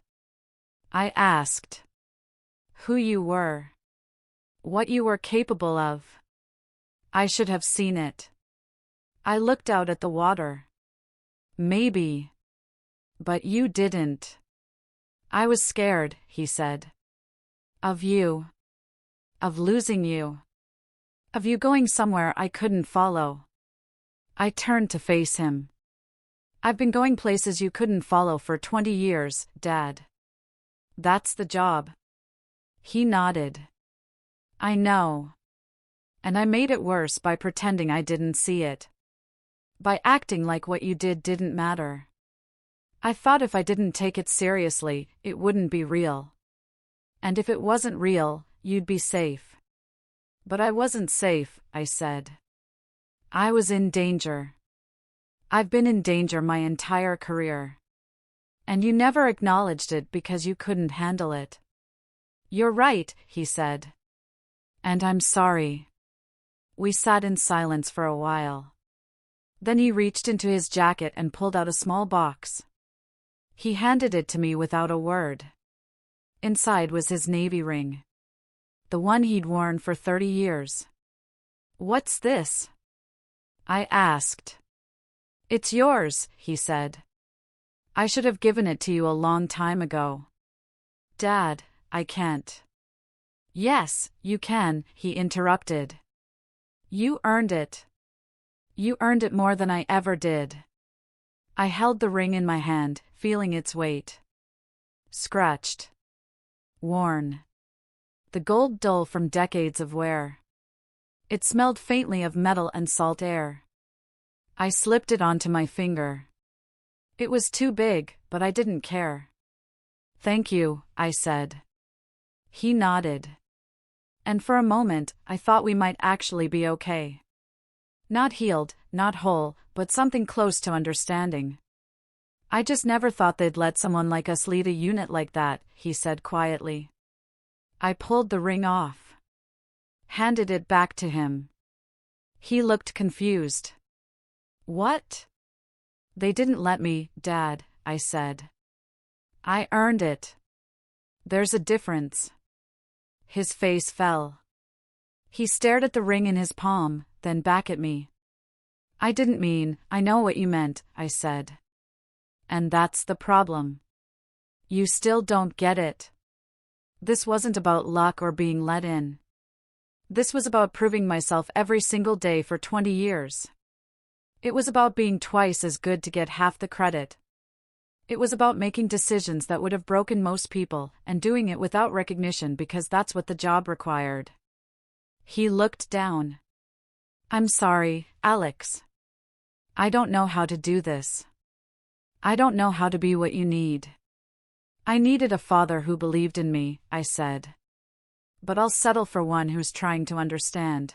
I asked. Who you were. What you were capable of. I should have seen it. I looked out at the water. Maybe. But you didn't. I was scared, he said. Of you. Of losing you. Of you going somewhere I couldn't follow. I turned to face him. I've been going places you couldn't follow for 20 years, Dad. That's the job. He nodded. I know. And I made it worse by pretending I didn't see it. By acting like what you did didn't matter. I thought if I didn't take it seriously, it wouldn't be real. And if it wasn't real, you'd be safe. But I wasn't safe, I said. I was in danger. I've been in danger my entire career. And you never acknowledged it because you couldn't handle it. You're right, he said. And I'm sorry. We sat in silence for a while. Then he reached into his jacket and pulled out a small box. He handed it to me without a word. Inside was his navy ring. The one he'd worn for 30 years. What's this? I asked. It's yours, he said. I should have given it to you a long time ago. Dad, I can't. Yes, you can, he interrupted. You earned it. You earned it more than I ever did. I held the ring in my hand, feeling its weight. Scratched. Worn. The gold dull from decades of wear. It smelled faintly of metal and salt air. I slipped it onto my finger. It was too big, but I didn't care. Thank you, I said. He nodded. And for a moment, I thought we might actually be okay. Not healed, not whole, but something close to understanding. I just never thought they'd let someone like us lead a unit like that, he said quietly. I pulled the ring off. Handed it back to him. He looked confused. What? They didn't let me, Dad, I said. I earned it. There's a difference. His face fell. He stared at the ring in his palm, then back at me. I didn't mean, I know what you meant, I said. And that's the problem. You still don't get it. This wasn't about luck or being let in. This was about proving myself every single day for 20 years. It was about being twice as good to get half the credit. It was about making decisions that would have broken most people, and doing it without recognition because that's what the job required. He looked down. I'm sorry, Alex. I don't know how to do this. I don't know how to be what you need. I needed a father who believed in me, I said. But I'll settle for one who's trying to understand.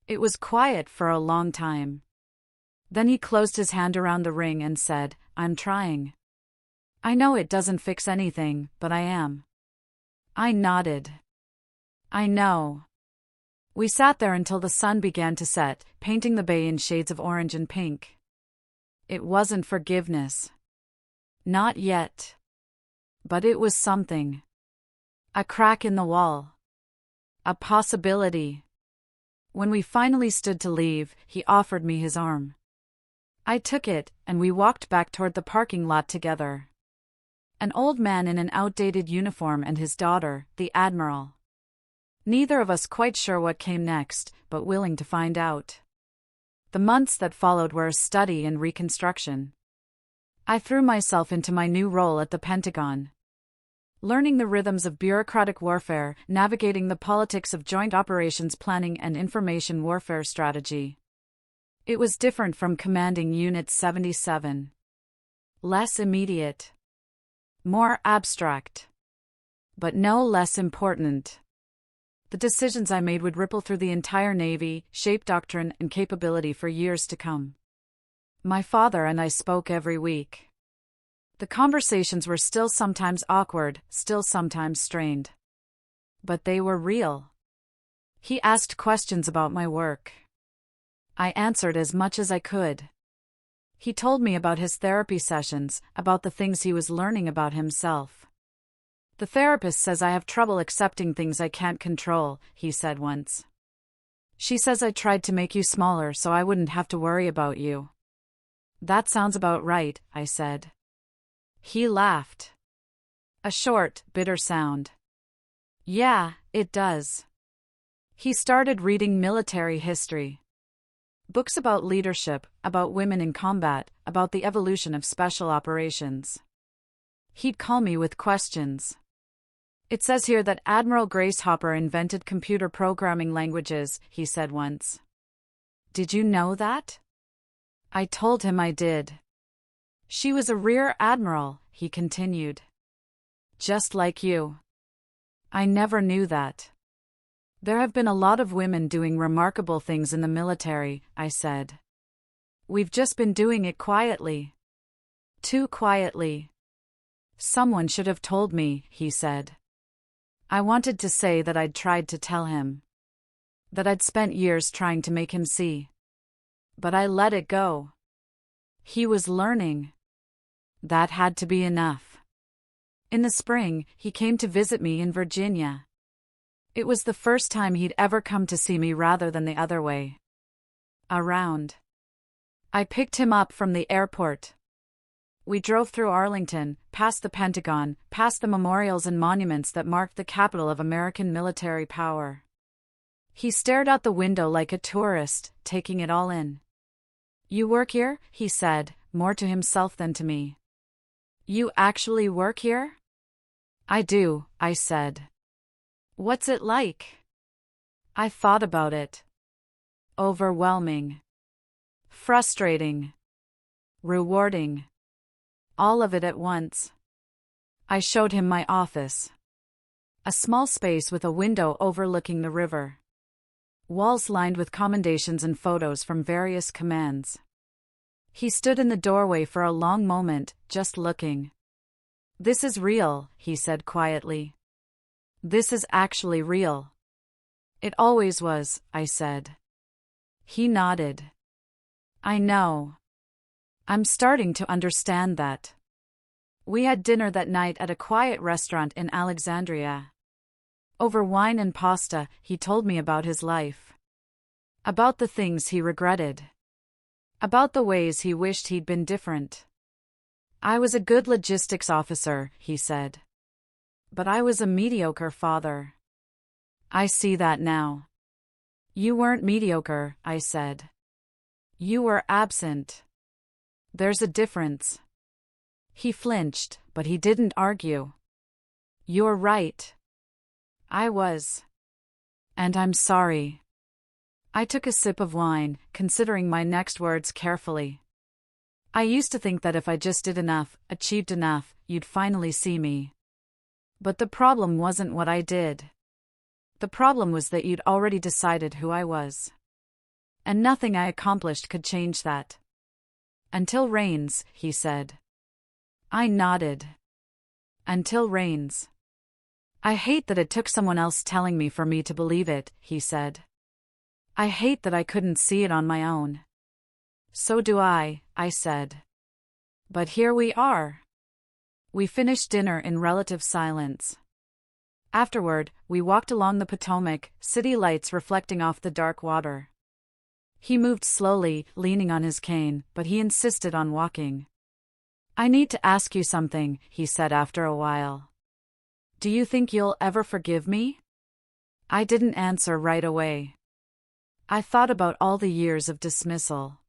It was quiet for a long time. Then he closed his hand around the ring and said, I'm trying. I know it doesn't fix anything, but I am. I nodded. I know. We sat there until the sun began to set, painting the bay in shades of orange and pink. It wasn't forgiveness. Not yet. But it was something. A crack in the wall. A possibility. When we finally stood to leave, he offered me his arm. I took it, and we walked back toward the parking lot together. An old man in an outdated uniform and his daughter, the Admiral. Neither of us quite sure what came next, but willing to find out. The months that followed were a study in reconstruction. I threw myself into my new role at the Pentagon. Learning the rhythms of bureaucratic warfare, navigating the politics of joint operations planning and information warfare strategy. It was different from commanding Unit 77. Less immediate. More abstract. But no less important. The decisions I made would ripple through the entire Navy, shape doctrine and capability for years to come. My father and I spoke every week. The conversations were still sometimes awkward, still sometimes strained. But they were real. He asked questions about my work. I answered as much as I could. He told me about his therapy sessions, about the things he was learning about himself. The therapist says I have trouble accepting things I can't control, he said once. She says I tried to make you smaller so I wouldn't have to worry about you. That sounds about right, I said. He laughed. A short, bitter sound. Yeah, it does. He started reading military history. Books about leadership, about women in combat, about the evolution of special operations. He'd call me with questions. It says here that Admiral Grace Hopper invented computer programming languages, he said once. Did you know that? I told him I did. She was a rear admiral, he continued. Just like you. I never knew that. There have been a lot of women doing remarkable things in the military, I said. We've just been doing it quietly. Too quietly. Someone should have told me, he said. I wanted to say that I'd tried to tell him. That I'd spent years trying to make him see. But I let it go. He was learning. That had to be enough. In the spring, he came to visit me in Virginia. It was the first time he'd ever come to see me rather than the other way. Around. I picked him up from the airport. We drove through Arlington, past the Pentagon, past the memorials and monuments that marked the capital of American military power. He stared out the window like a tourist, taking it all in. You work here? He said, more to himself than to me. You actually work here? I do, I said. What's it like? I thought about it. Overwhelming. Frustrating. Rewarding. All of it at once. I showed him my office. A small space with a window overlooking the river. Walls lined with commendations and photos from various commands. He stood in the doorway for a long moment, just looking. This is real, he said quietly. This is actually real. It always was, I said. He nodded. I know. I'm starting to understand that. We had dinner that night at a quiet restaurant in Alexandria. Over wine and pasta, he told me about his life. About the things he regretted. About the ways he wished he'd been different. I was a good logistics officer, he said. But I was a mediocre father. I see that now. You weren't mediocre, I said. You were absent. There's a difference. He flinched, but he didn't argue. You're right. I was. And I'm sorry. I took a sip of wine, considering my next words carefully. I used to think that if I just did enough, achieved enough, you'd finally see me. But the problem wasn't what I did. The problem was that you'd already decided who I was. And nothing I accomplished could change that. Until rains, he said. I nodded. Until rains. I hate that it took someone else telling me for me to believe it, he said. I hate that I couldn't see it on my own. So do I said. But here we are. We finished dinner in relative silence. Afterward, we walked along the Potomac, city lights reflecting off the dark water. He moved slowly, leaning on his cane, but he insisted on walking. I need to ask you something, he said after a while. Do you think you'll ever forgive me? I didn't answer right away. I thought about all the years of dismissal.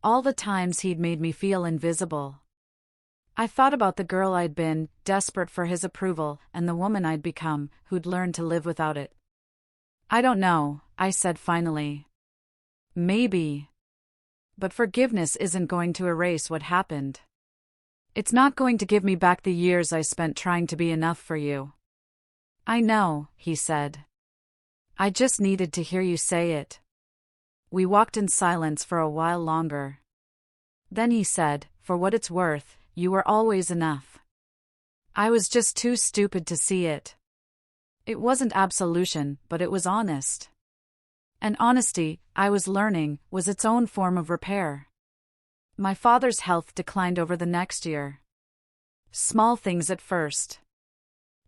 All the times he'd made me feel invisible. I thought about the girl I'd been, desperate for his approval, and the woman I'd become, who'd learned to live without it. I don't know, I said finally. Maybe. But forgiveness isn't going to erase what happened. It's not going to give me back the years I spent trying to be enough for you. I know, he said. I just needed to hear you say it. We walked in silence for a while longer. Then he said, for what it's worth, you were always enough. I was just too stupid to see it. It wasn't absolution, but it was honest. And honesty, I was learning, was its own form of repair. My father's health declined over the next year. Small things at first.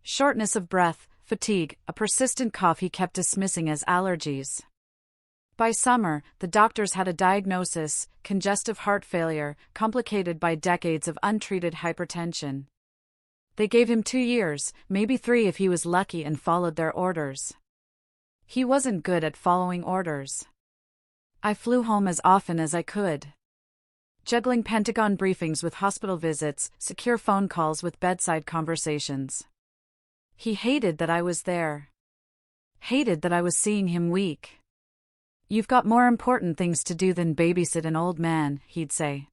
Shortness of breath, fatigue, a persistent cough he kept dismissing as allergies. By summer, the doctors had a diagnosis: congestive heart failure, complicated by decades of untreated hypertension. They gave him 2 years, maybe 3 if he was lucky and followed their orders. He wasn't good at following orders. I flew home as often as I could, juggling Pentagon briefings with hospital visits, secure phone calls with bedside conversations. He hated that I was there. Hated that I was seeing him weak. "You've got more important things to do than babysit an old man," he'd say.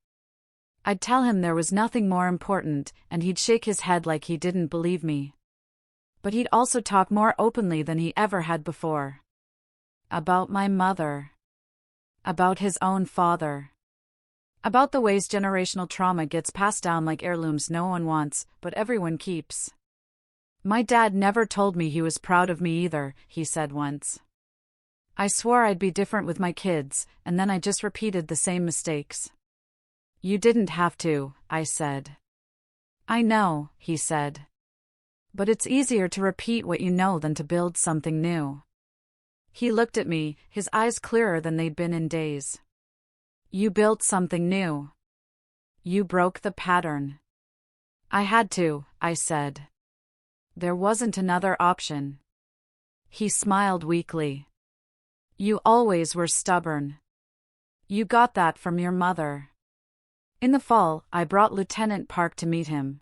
I'd tell him there was nothing more important, and he'd shake his head like he didn't believe me. But he'd also talk more openly than he ever had before. About my mother. About his own father. About the ways generational trauma gets passed down like heirlooms no one wants, but everyone keeps. "My dad never told me he was proud of me either," he said once. "I swore I'd be different with my kids, and then I just repeated the same mistakes." "You didn't have to," I said. "I know," he said. "But it's easier to repeat what you know than to build something new." He looked at me, his eyes clearer than they'd been in days. "You built something new. You broke the pattern." "I had to," I said. "There wasn't another option." He smiled weakly. "You always were stubborn. You got that from your mother." In the fall, I brought Lieutenant Park to meet him.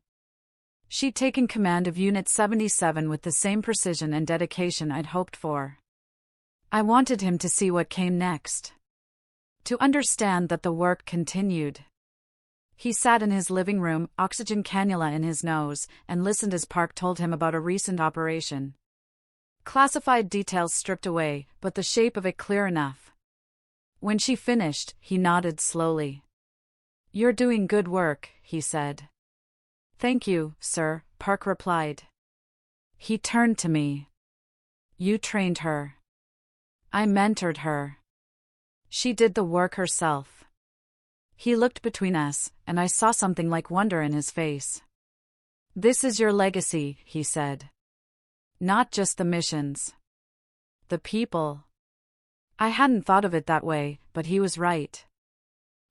She'd taken command of Unit 77 with the same precision and dedication I'd hoped for. I wanted him to see what came next. To understand that the work continued. He sat in his living room, oxygen cannula in his nose, and listened as Park told him about a recent operation. Classified details stripped away, but the shape of it clear enough. When she finished, he nodded slowly. "You're doing good work," he said. "Thank you, sir," Park replied. He turned to me. "You trained her. I mentored her. She did the work herself." He looked between us, and I saw something like wonder in his face. "This is your legacy," he said. "Not just the missions. The people." I hadn't thought of it that way, but he was right.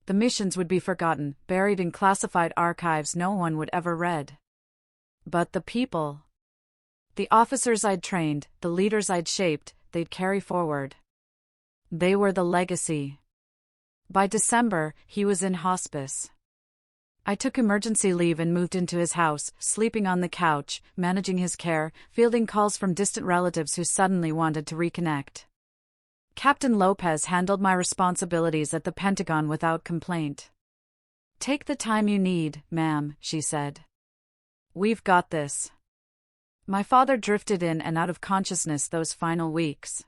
The missions would be forgotten, buried in classified archives no one would ever read. But the people. The officers I'd trained, the leaders I'd shaped, they'd carry forward. They were the legacy. By December, he was in hospice. I took emergency leave and moved into his house, sleeping on the couch, managing his care, fielding calls from distant relatives who suddenly wanted to reconnect. Captain Lopez handled my responsibilities at the Pentagon without complaint. "Take the time you need, ma'am," she said. "We've got this." My father drifted in and out of consciousness those final weeks.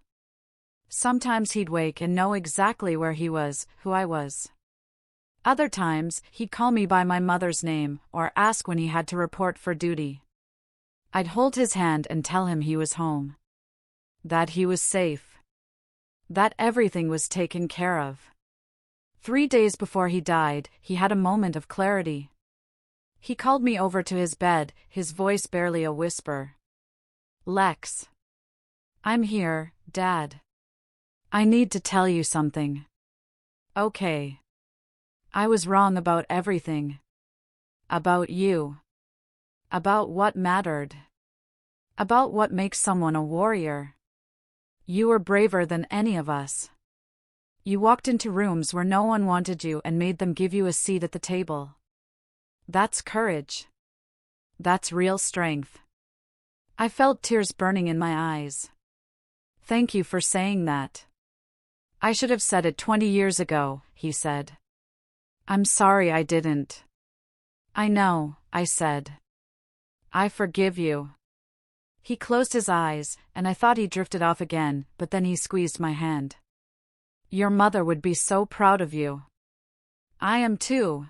Sometimes he'd wake and know exactly where he was, who I was. Other times, he'd call me by my mother's name, or ask when he had to report for duty. I'd hold his hand and tell him he was home. That he was safe. That everything was taken care of. 3 days before he died, he had a moment of clarity. He called me over to his bed, his voice barely a whisper. "Lex. I'm here, Dad. I need to tell you something." "Okay." "I was wrong about everything. About you. About what mattered. About what makes someone a warrior. You were braver than any of us. You walked into rooms where no one wanted you and made them give you a seat at the table. That's courage. That's real strength." I felt tears burning in my eyes. "Thank you for saying that. I should have said it 20 years ago," he said. "I'm sorry I didn't." "I know," I said. "I forgive you." He closed his eyes, and I thought he drifted off again, but then he squeezed my hand. "Your mother would be so proud of you. I am too.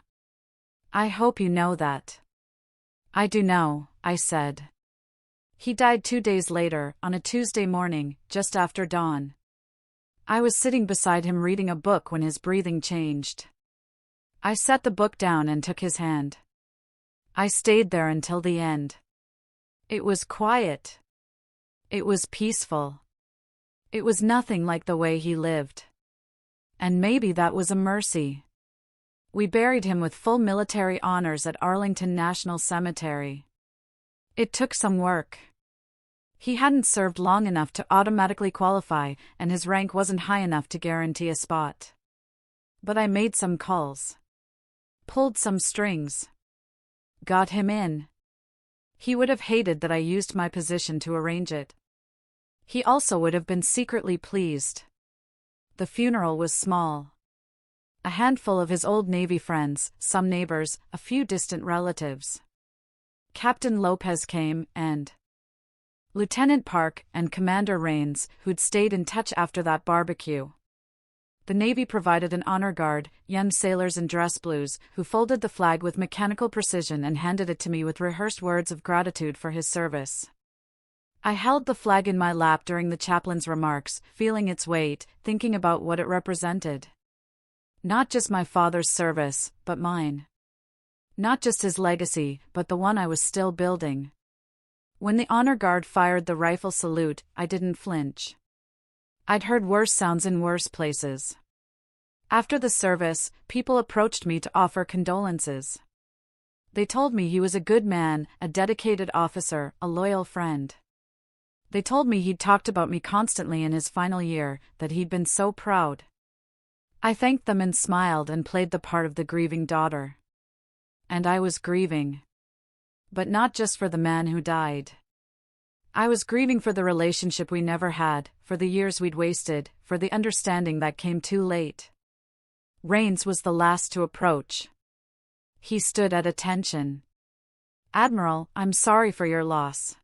I hope you know that." "I do know," I said. He died 2 days later, on a Tuesday morning, just after dawn. I was sitting beside him reading a book when his breathing changed. I set the book down and took his hand. I stayed there until the end. It was quiet. It was peaceful. It was nothing like the way he lived. And maybe that was a mercy. We buried him with full military honors at Arlington National Cemetery. It took some work. He hadn't served long enough to automatically qualify, and his rank wasn't high enough to guarantee a spot. But I made some calls. Pulled some strings. Got him in. He would have hated that I used my position to arrange it. He also would have been secretly pleased. The funeral was small. A handful of his old Navy friends, some neighbors, a few distant relatives. Captain Lopez came, and Lieutenant Park and Commander Rains, who'd stayed in touch after that barbecue. The Navy provided an honor guard, young sailors in dress blues, who folded the flag with mechanical precision and handed it to me with rehearsed words of gratitude for his service. I held the flag in my lap during the chaplain's remarks, feeling its weight, thinking about what it represented. Not just my father's service, but mine. Not just his legacy, but the one I was still building. When the honor guard fired the rifle salute, I didn't flinch. I'd heard worse sounds in worse places. After the service, people approached me to offer condolences. They told me he was a good man, a dedicated officer, a loyal friend. They told me he'd talked about me constantly in his final year, that he'd been so proud. I thanked them and smiled and played the part of the grieving daughter. And I was grieving. But not just for the man who died. I was grieving for the relationship we never had, for the years we'd wasted, for the understanding that came too late. Rains was the last to approach. He stood at attention. "Admiral, I'm sorry for your loss."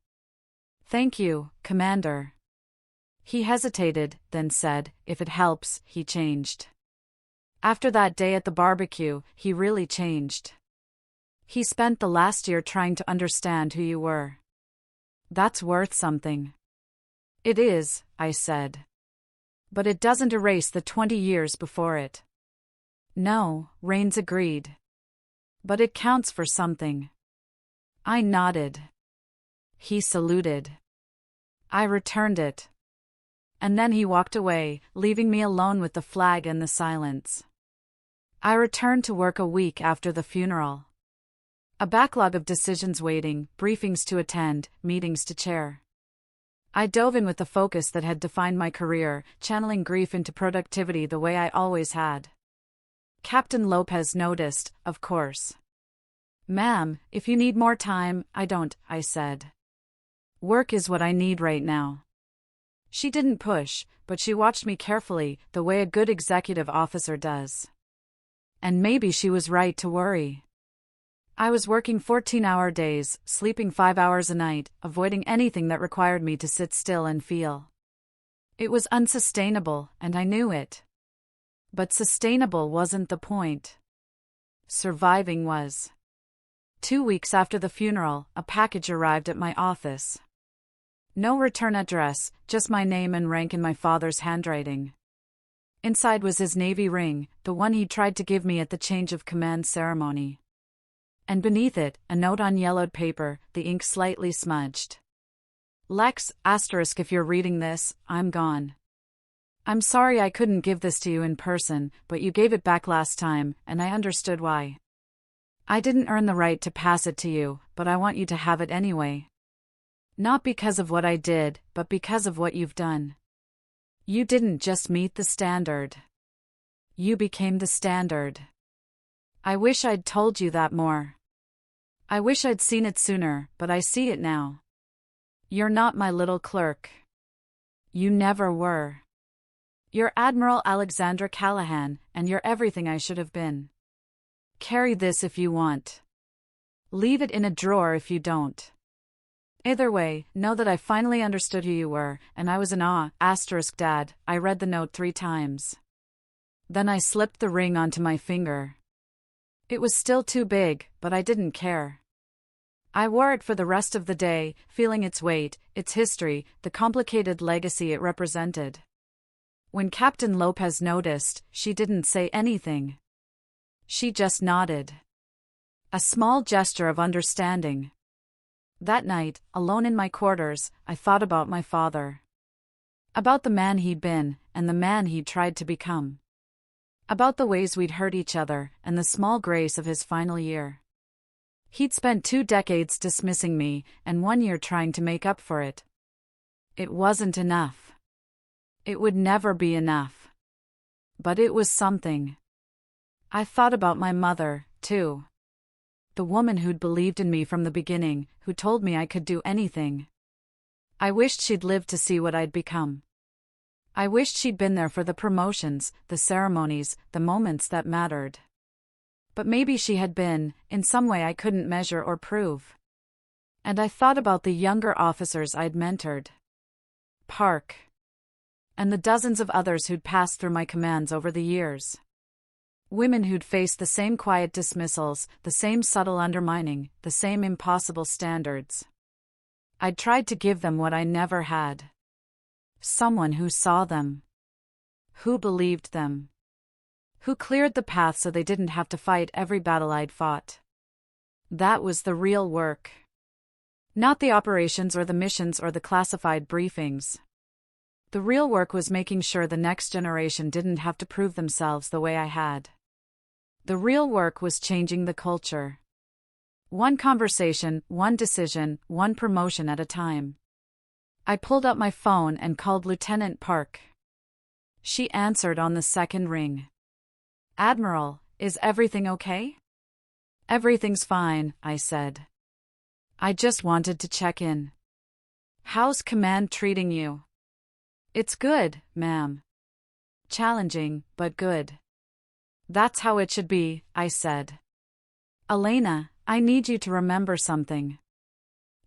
"Thank you, Commander." He hesitated, then said, "If it helps," he changed. After that day at the barbecue, he really changed. He spent the last year trying to understand who you were. "That's worth something." "It is," I said. "But it doesn't erase the 20 years before it." "No," Rains agreed. "But it counts for something." I nodded. He saluted. I returned it. And then he walked away, leaving me alone with the flag and the silence. I returned to work a week after the funeral. A backlog of decisions waiting, briefings to attend, meetings to chair. I dove in with the focus that had defined my career, channeling grief into productivity the way I always had. Captain Lopez noticed, of course. "Ma'am, if you need more time, I don't," I said. "Work is what I need right now." She didn't push, but she watched me carefully, the way a good executive officer does. And maybe she was right to worry. I was working 14-hour days, sleeping 5 hours a night, avoiding anything that required me to sit still and feel. It was unsustainable, and I knew it. But sustainable wasn't the point. Surviving was. 2 weeks after the funeral, a package arrived at my office. No return address, just my name and rank in my father's handwriting. Inside was his Navy ring, the one he tried to give me at the change of command ceremony. And beneath it, a note on yellowed paper, the ink slightly smudged. "Lex, asterisk if you're reading this, I'm gone. I'm sorry I couldn't give this to you in person, but you gave it back last time, and I understood why. I didn't earn the right to pass it to you, but I want you to have it anyway. Not because of what I did, but because of what you've done. You didn't just meet the standard. You became the standard. I wish I'd told you that more. I wish I'd seen it sooner, but I see it now. You're not my little clerk. You never were. You're Admiral Alexandra Callahan, and you're everything I should have been. Carry this if you want. Leave it in a drawer if you don't. Either way, know that I finally understood who you were, and I was in awe, asterisk Dad." I read the note 3 times. Then I slipped the ring onto my finger. It was still too big, but I didn't care. I wore it for the rest of the day, feeling its weight, its history, the complicated legacy it represented. When Captain Lopez noticed, she didn't say anything. She just nodded. A small gesture of understanding. That night, alone in my quarters, I thought about my father. About the man he'd been, and the man he'd tried to become. About the ways we'd hurt each other, and the small grace of his final year. He'd spent 2 decades dismissing me, and 1 year trying to make up for it. It wasn't enough. It would never be enough. But it was something. I thought about my mother, too. The woman who'd believed in me from the beginning, who told me I could do anything. I wished she'd lived to see what I'd become. I wished she'd been there for the promotions, the ceremonies, the moments that mattered. But maybe she had been, in some way I couldn't measure or prove. And I thought about the younger officers I'd mentored. Park. And the dozens of others who'd passed through my commands over the years. Women who'd faced the same quiet dismissals, the same subtle undermining, the same impossible standards. I'd tried to give them what I never had. Someone who saw them. Who believed them. Who cleared the path so they didn't have to fight every battle I'd fought. That was the real work. Not the operations or the missions or the classified briefings. The real work was making sure the next generation didn't have to prove themselves the way I had. The real work was changing the culture. One conversation, one decision, one promotion at a time. I pulled up my phone and called Lieutenant Park. She answered on the second ring. "Admiral, is everything okay?" "Everything's fine," I said. "I just wanted to check in. How's command treating you?" "It's good, ma'am. Challenging, but good." "That's how it should be," I said. "Elena, I need you to remember something."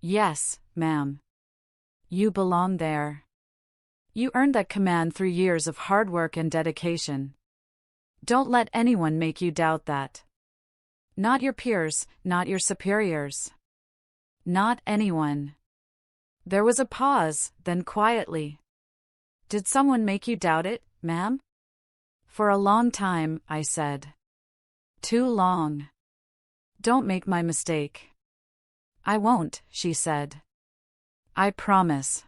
"Yes, ma'am." "You belong there. You earned that command through years of hard work and dedication. Don't let anyone make you doubt that. Not your peers, not your superiors. Not anyone." There was a pause, then quietly. "Did someone make you doubt it, ma'am?" "For a long time," I said. "Too long. Don't make my mistake." "I won't," she said. "I promise."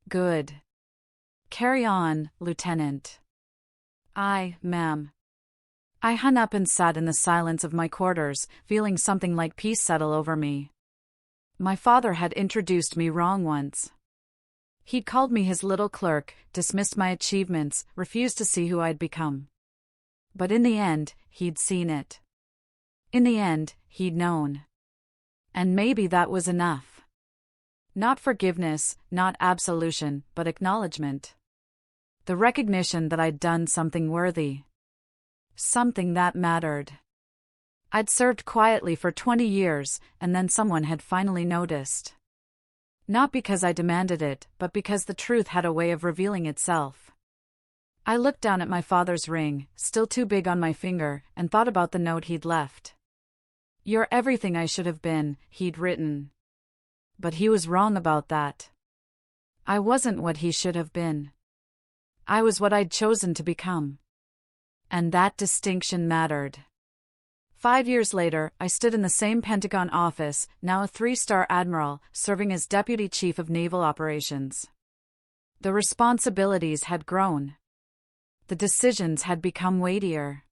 "Good. Carry on, Lieutenant." Ma'am." I hung up and sat in the silence of my quarters, feeling something like peace settle over me. My father had introduced me wrong once. He'd called me his little clerk, dismissed my achievements, refused to see who I'd become. But in the end, he'd seen it. In the end, he'd known. And maybe that was enough. Not forgiveness, not absolution, but acknowledgement. The recognition that I'd done something worthy. Something that mattered. I'd served quietly for 20 years, and then someone had finally noticed. Not because I demanded it, but because the truth had a way of revealing itself. I looked down at my father's ring, still too big on my finger, and thought about the note he'd left. "You're everything I should have been," he'd written. But he was wrong about that. I wasn't what he should have been. I was what I'd chosen to become. And that distinction mattered. 5 years later, I stood in the same Pentagon office, now a 3-star admiral, serving as Deputy Chief of Naval Operations. The responsibilities had grown. The decisions had become weightier.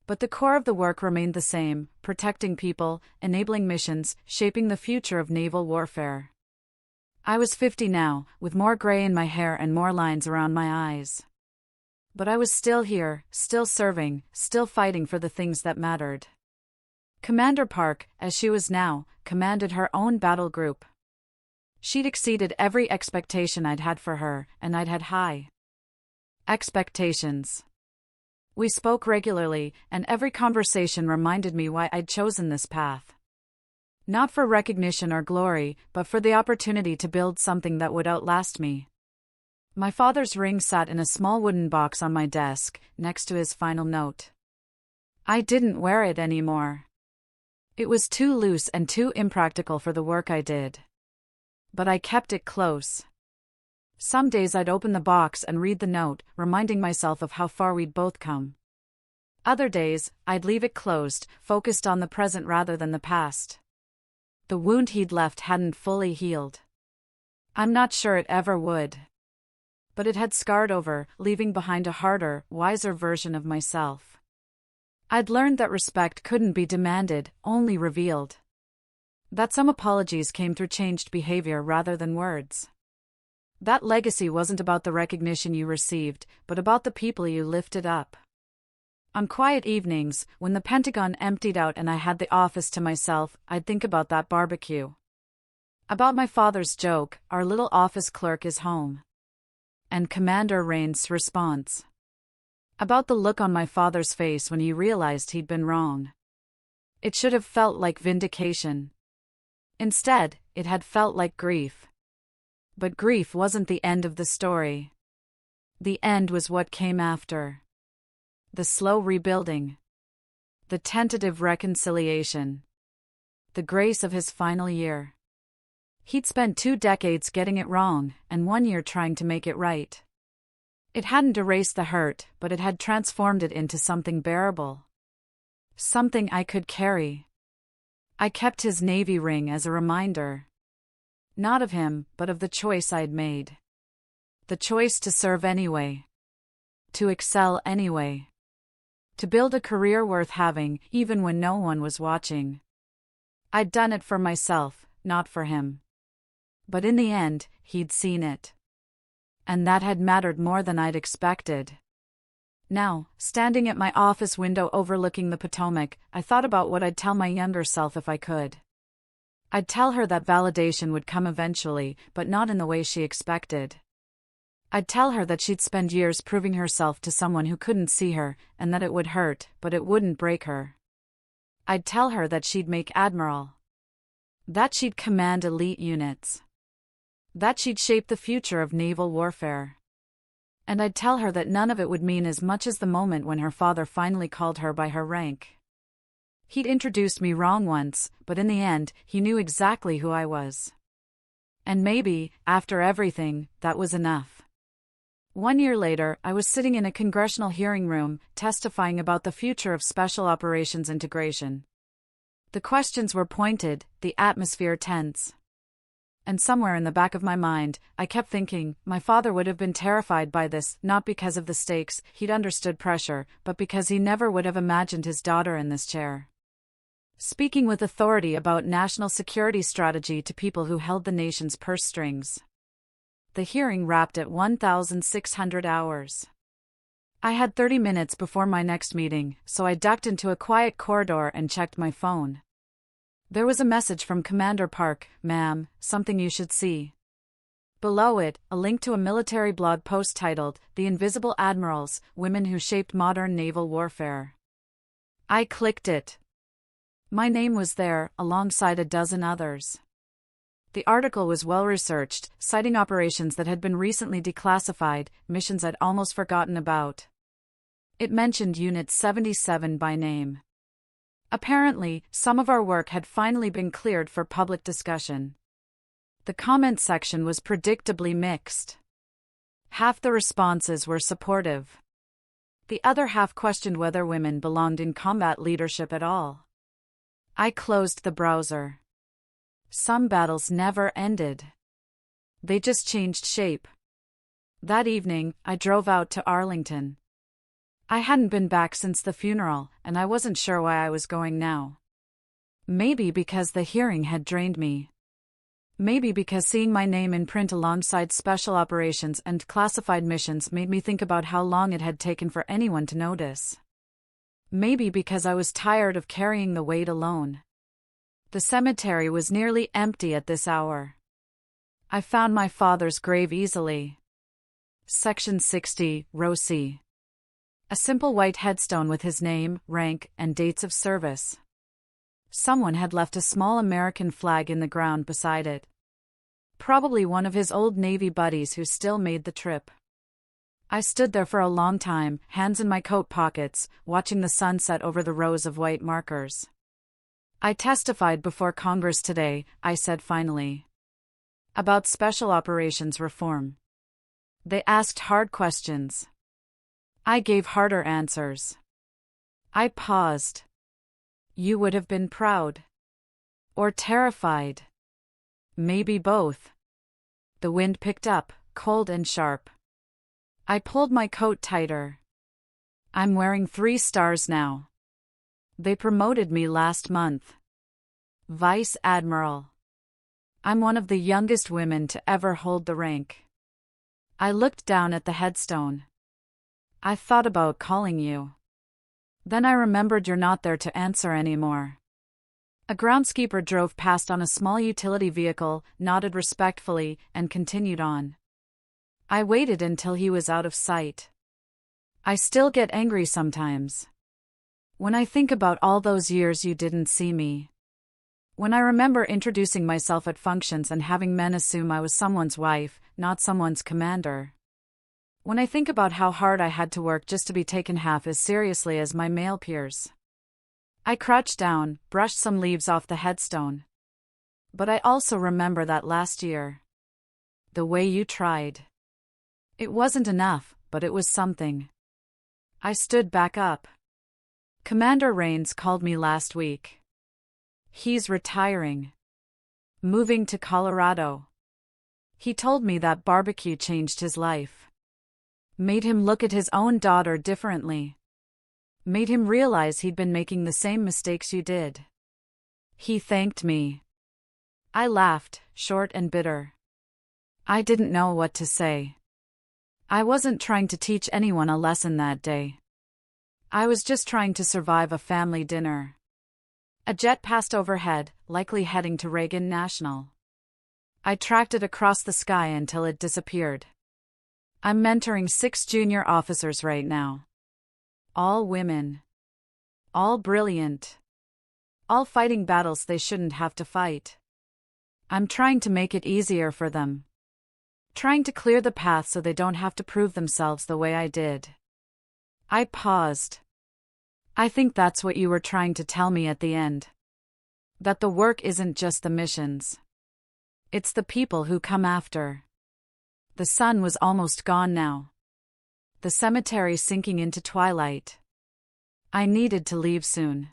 But the core of the work remained the same: protecting people, enabling missions, shaping the future of naval warfare. I was 50 now, with more gray in my hair and more lines around my eyes. But I was still here, still serving, still fighting for the things that mattered. Commander Park, as she was now, commanded her own battle group. She'd exceeded every expectation I'd had for her, and I'd had high expectations. We spoke regularly, and every conversation reminded me why I'd chosen this path. Not for recognition or glory, but for the opportunity to build something that would outlast me. My father's ring sat in a small wooden box on my desk, next to his final note. I didn't wear it anymore. It was too loose and too impractical for the work I did. But I kept it close. Some days I'd open the box and read the note, reminding myself of how far we'd both come. Other days, I'd leave it closed, focused on the present rather than the past. The wound he'd left hadn't fully healed. I'm not sure it ever would. But it had scarred over, leaving behind a harder, wiser version of myself. I'd learned that respect couldn't be demanded, only revealed. That some apologies came through changed behavior rather than words. That legacy wasn't about the recognition you received, but about the people you lifted up. On quiet evenings, when the Pentagon emptied out and I had the office to myself, I'd think about that barbecue. About my father's joke, "Our little office clerk is home." And Commander Rain's response. About the look on my father's face when he realized he'd been wrong. It should have felt like vindication. Instead, it had felt like grief. But grief wasn't the end of the story. The end was what came after. The slow rebuilding. The tentative reconciliation. The grace of his final year. He'd spent 2 decades getting it wrong, and 1 year trying to make it right. It hadn't erased the hurt, but it had transformed it into something bearable. Something I could carry. I kept his Navy ring as a reminder. Not of him, but of the choice I'd made. The choice to serve anyway. To excel anyway. To build a career worth having, even when no one was watching. I'd done it for myself, not for him. But in the end, he'd seen it. And that had mattered more than I'd expected. Now, standing at my office window overlooking the Potomac, I thought about what I'd tell my younger self if I could. I'd tell her that validation would come eventually, but not in the way she expected. I'd tell her that she'd spend years proving herself to someone who couldn't see her, and that it would hurt, but it wouldn't break her. I'd tell her that she'd make Admiral. That she'd command elite units. That she'd shape the future of naval warfare. And I'd tell her that none of it would mean as much as the moment when her father finally called her by her rank. He'd introduced me wrong once, but in the end, he knew exactly who I was. And maybe, after everything, that was enough. 1 year later, I was sitting in a congressional hearing room, testifying about the future of special operations integration. The questions were pointed, the atmosphere tense. And somewhere in the back of my mind, I kept thinking, my father would have been terrified by this, not because of the stakes, he'd understood pressure, but because he never would have imagined his daughter in this chair. Speaking with authority about national security strategy to people who held the nation's purse strings. The hearing wrapped at 1,600 hours. I had 30 minutes before my next meeting, so I ducked into a quiet corridor and checked my phone. There was a message from Commander Park, "Ma'am, something you should see." Below it, a link to a military blog post titled, "The Invisible Admirals, Women Who Shaped Modern Naval Warfare." I clicked it. My name was there, alongside a dozen others. The article was well-researched, citing operations that had been recently declassified, missions I'd almost forgotten about. It mentioned Unit 77 by name. Apparently, some of our work had finally been cleared for public discussion. The comment section was predictably mixed. Half the responses were supportive. The other half questioned whether women belonged in combat leadership at all. I closed the browser. Some battles never ended. They just changed shape. That evening, I drove out to Arlington. I hadn't been back since the funeral, and I wasn't sure why I was going now. Maybe because the hearing had drained me. Maybe because seeing my name in print alongside special operations and classified missions made me think about how long it had taken for anyone to notice. Maybe because I was tired of carrying the weight alone. The cemetery was nearly empty at this hour. I found my father's grave easily. Section 60, Row C. A simple white headstone with his name, rank, and dates of service. Someone had left a small American flag in the ground beside it. Probably one of his old Navy buddies who still made the trip. I stood there for a long time, hands in my coat pockets, watching the sun set over the rows of white markers. "I testified before Congress today," I said finally. "About special operations reform." They asked hard questions. I gave harder answers. I paused. You would have been proud. Or terrified. Maybe both. The wind picked up, cold and sharp. I pulled my coat tighter. I'm wearing 3 stars now. They promoted me last month. Vice Admiral. I'm one of the youngest women to ever hold the rank. I looked down at the headstone. I thought about calling you. Then I remembered you're not there to answer anymore. A groundskeeper drove past on a small utility vehicle, nodded respectfully, and continued on. I waited until he was out of sight. I still get angry sometimes. When I think about all those years you didn't see me. When I remember introducing myself at functions and having men assume I was someone's wife, not someone's commander. When I think about how hard I had to work just to be taken half as seriously as my male peers. I crouched down, brushed some leaves off the headstone. But I also remember that last year. The way you tried. It wasn't enough, but it was something. I stood back up. Commander Rains called me last week. He's retiring. Moving to Colorado. He told me that barbecue changed his life. Made him look at his own daughter differently. Made him realize he'd been making the same mistakes you did. He thanked me. I laughed, short and bitter. I didn't know what to say. I wasn't trying to teach anyone a lesson that day. I was just trying to survive a family dinner. A jet passed overhead, likely heading to Reagan National. I tracked it across the sky until it disappeared. I'm mentoring 6 junior officers right now. All women. All brilliant. All fighting battles they shouldn't have to fight. I'm trying to make it easier for them. Trying to clear the path so they don't have to prove themselves the way I did. I paused. I think that's what you were trying to tell me at the end. That the work isn't just the missions. It's the people who come after. The sun was almost gone now. The cemetery sinking into twilight. I needed to leave soon.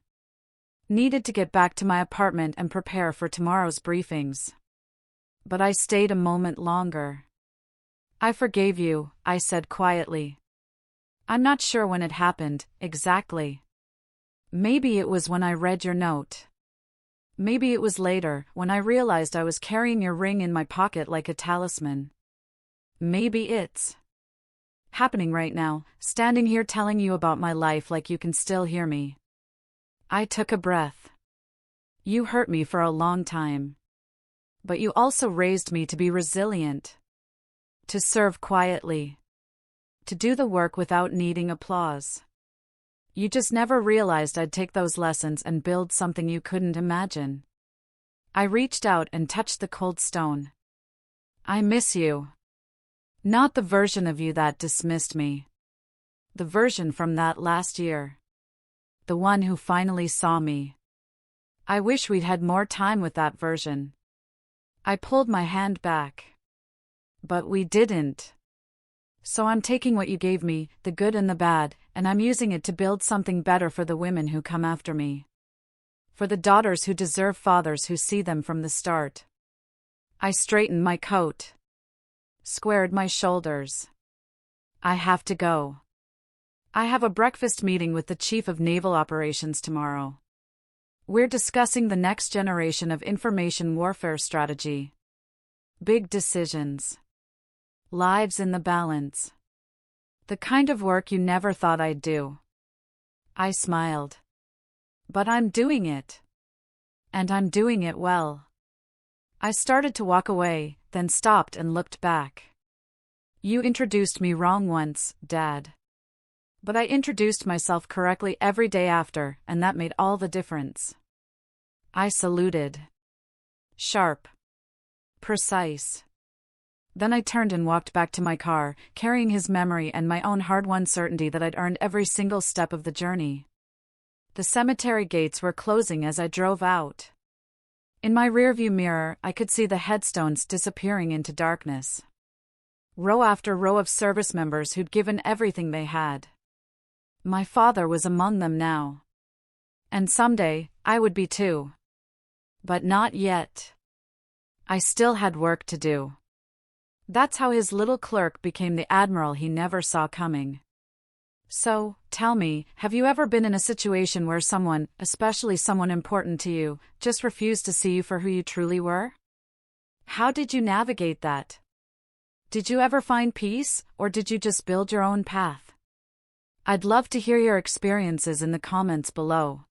Needed to get back to my apartment and prepare for tomorrow's briefings. But I stayed a moment longer. I forgave you, I said quietly. I'm not sure when it happened, exactly. Maybe it was when I read your note. Maybe it was later, when I realized I was carrying your ring in my pocket like a talisman. Maybe it's happening right now, standing here telling you about my life like you can still hear me. I took a breath. You hurt me for a long time. But you also raised me to be resilient. To serve quietly. To do the work without needing applause. You just never realized I'd take those lessons and build something you couldn't imagine. I reached out and touched the cold stone. I miss you. Not the version of you that dismissed me. The version from that last year. The one who finally saw me. I wish we'd had more time with that version. I pulled my hand back. But we didn't. So I'm taking what you gave me, the good and the bad, and I'm using it to build something better for the women who come after me. For the daughters who deserve fathers who see them from the start. I straightened my coat. Squared my shoulders. I have to go. I have a breakfast meeting with the Chief of Naval Operations tomorrow. We're discussing the next generation of information warfare strategy. Big decisions. Lives in the balance. The kind of work you never thought I'd do. I smiled. But I'm doing it. And I'm doing it well. I started to walk away, then stopped and looked back. You introduced me wrong once, Dad. But I introduced myself correctly every day after, and that made all the difference. I saluted. Sharp. Precise. Then I turned and walked back to my car, carrying his memory and my own hard-won certainty that I'd earned every single step of the journey. The cemetery gates were closing as I drove out. In my rearview mirror, I could see the headstones disappearing into darkness. Row after row of service members who'd given everything they had. My father was among them now. And someday, I would be too. But not yet. I still had work to do. That's how his little clerk became the admiral he never saw coming. So, tell me, have you ever been in a situation where someone, especially someone important to you, just refused to see you for who you truly were? How did you navigate that? Did you ever find peace, or did you just build your own path? I'd love to hear your experiences in the comments below.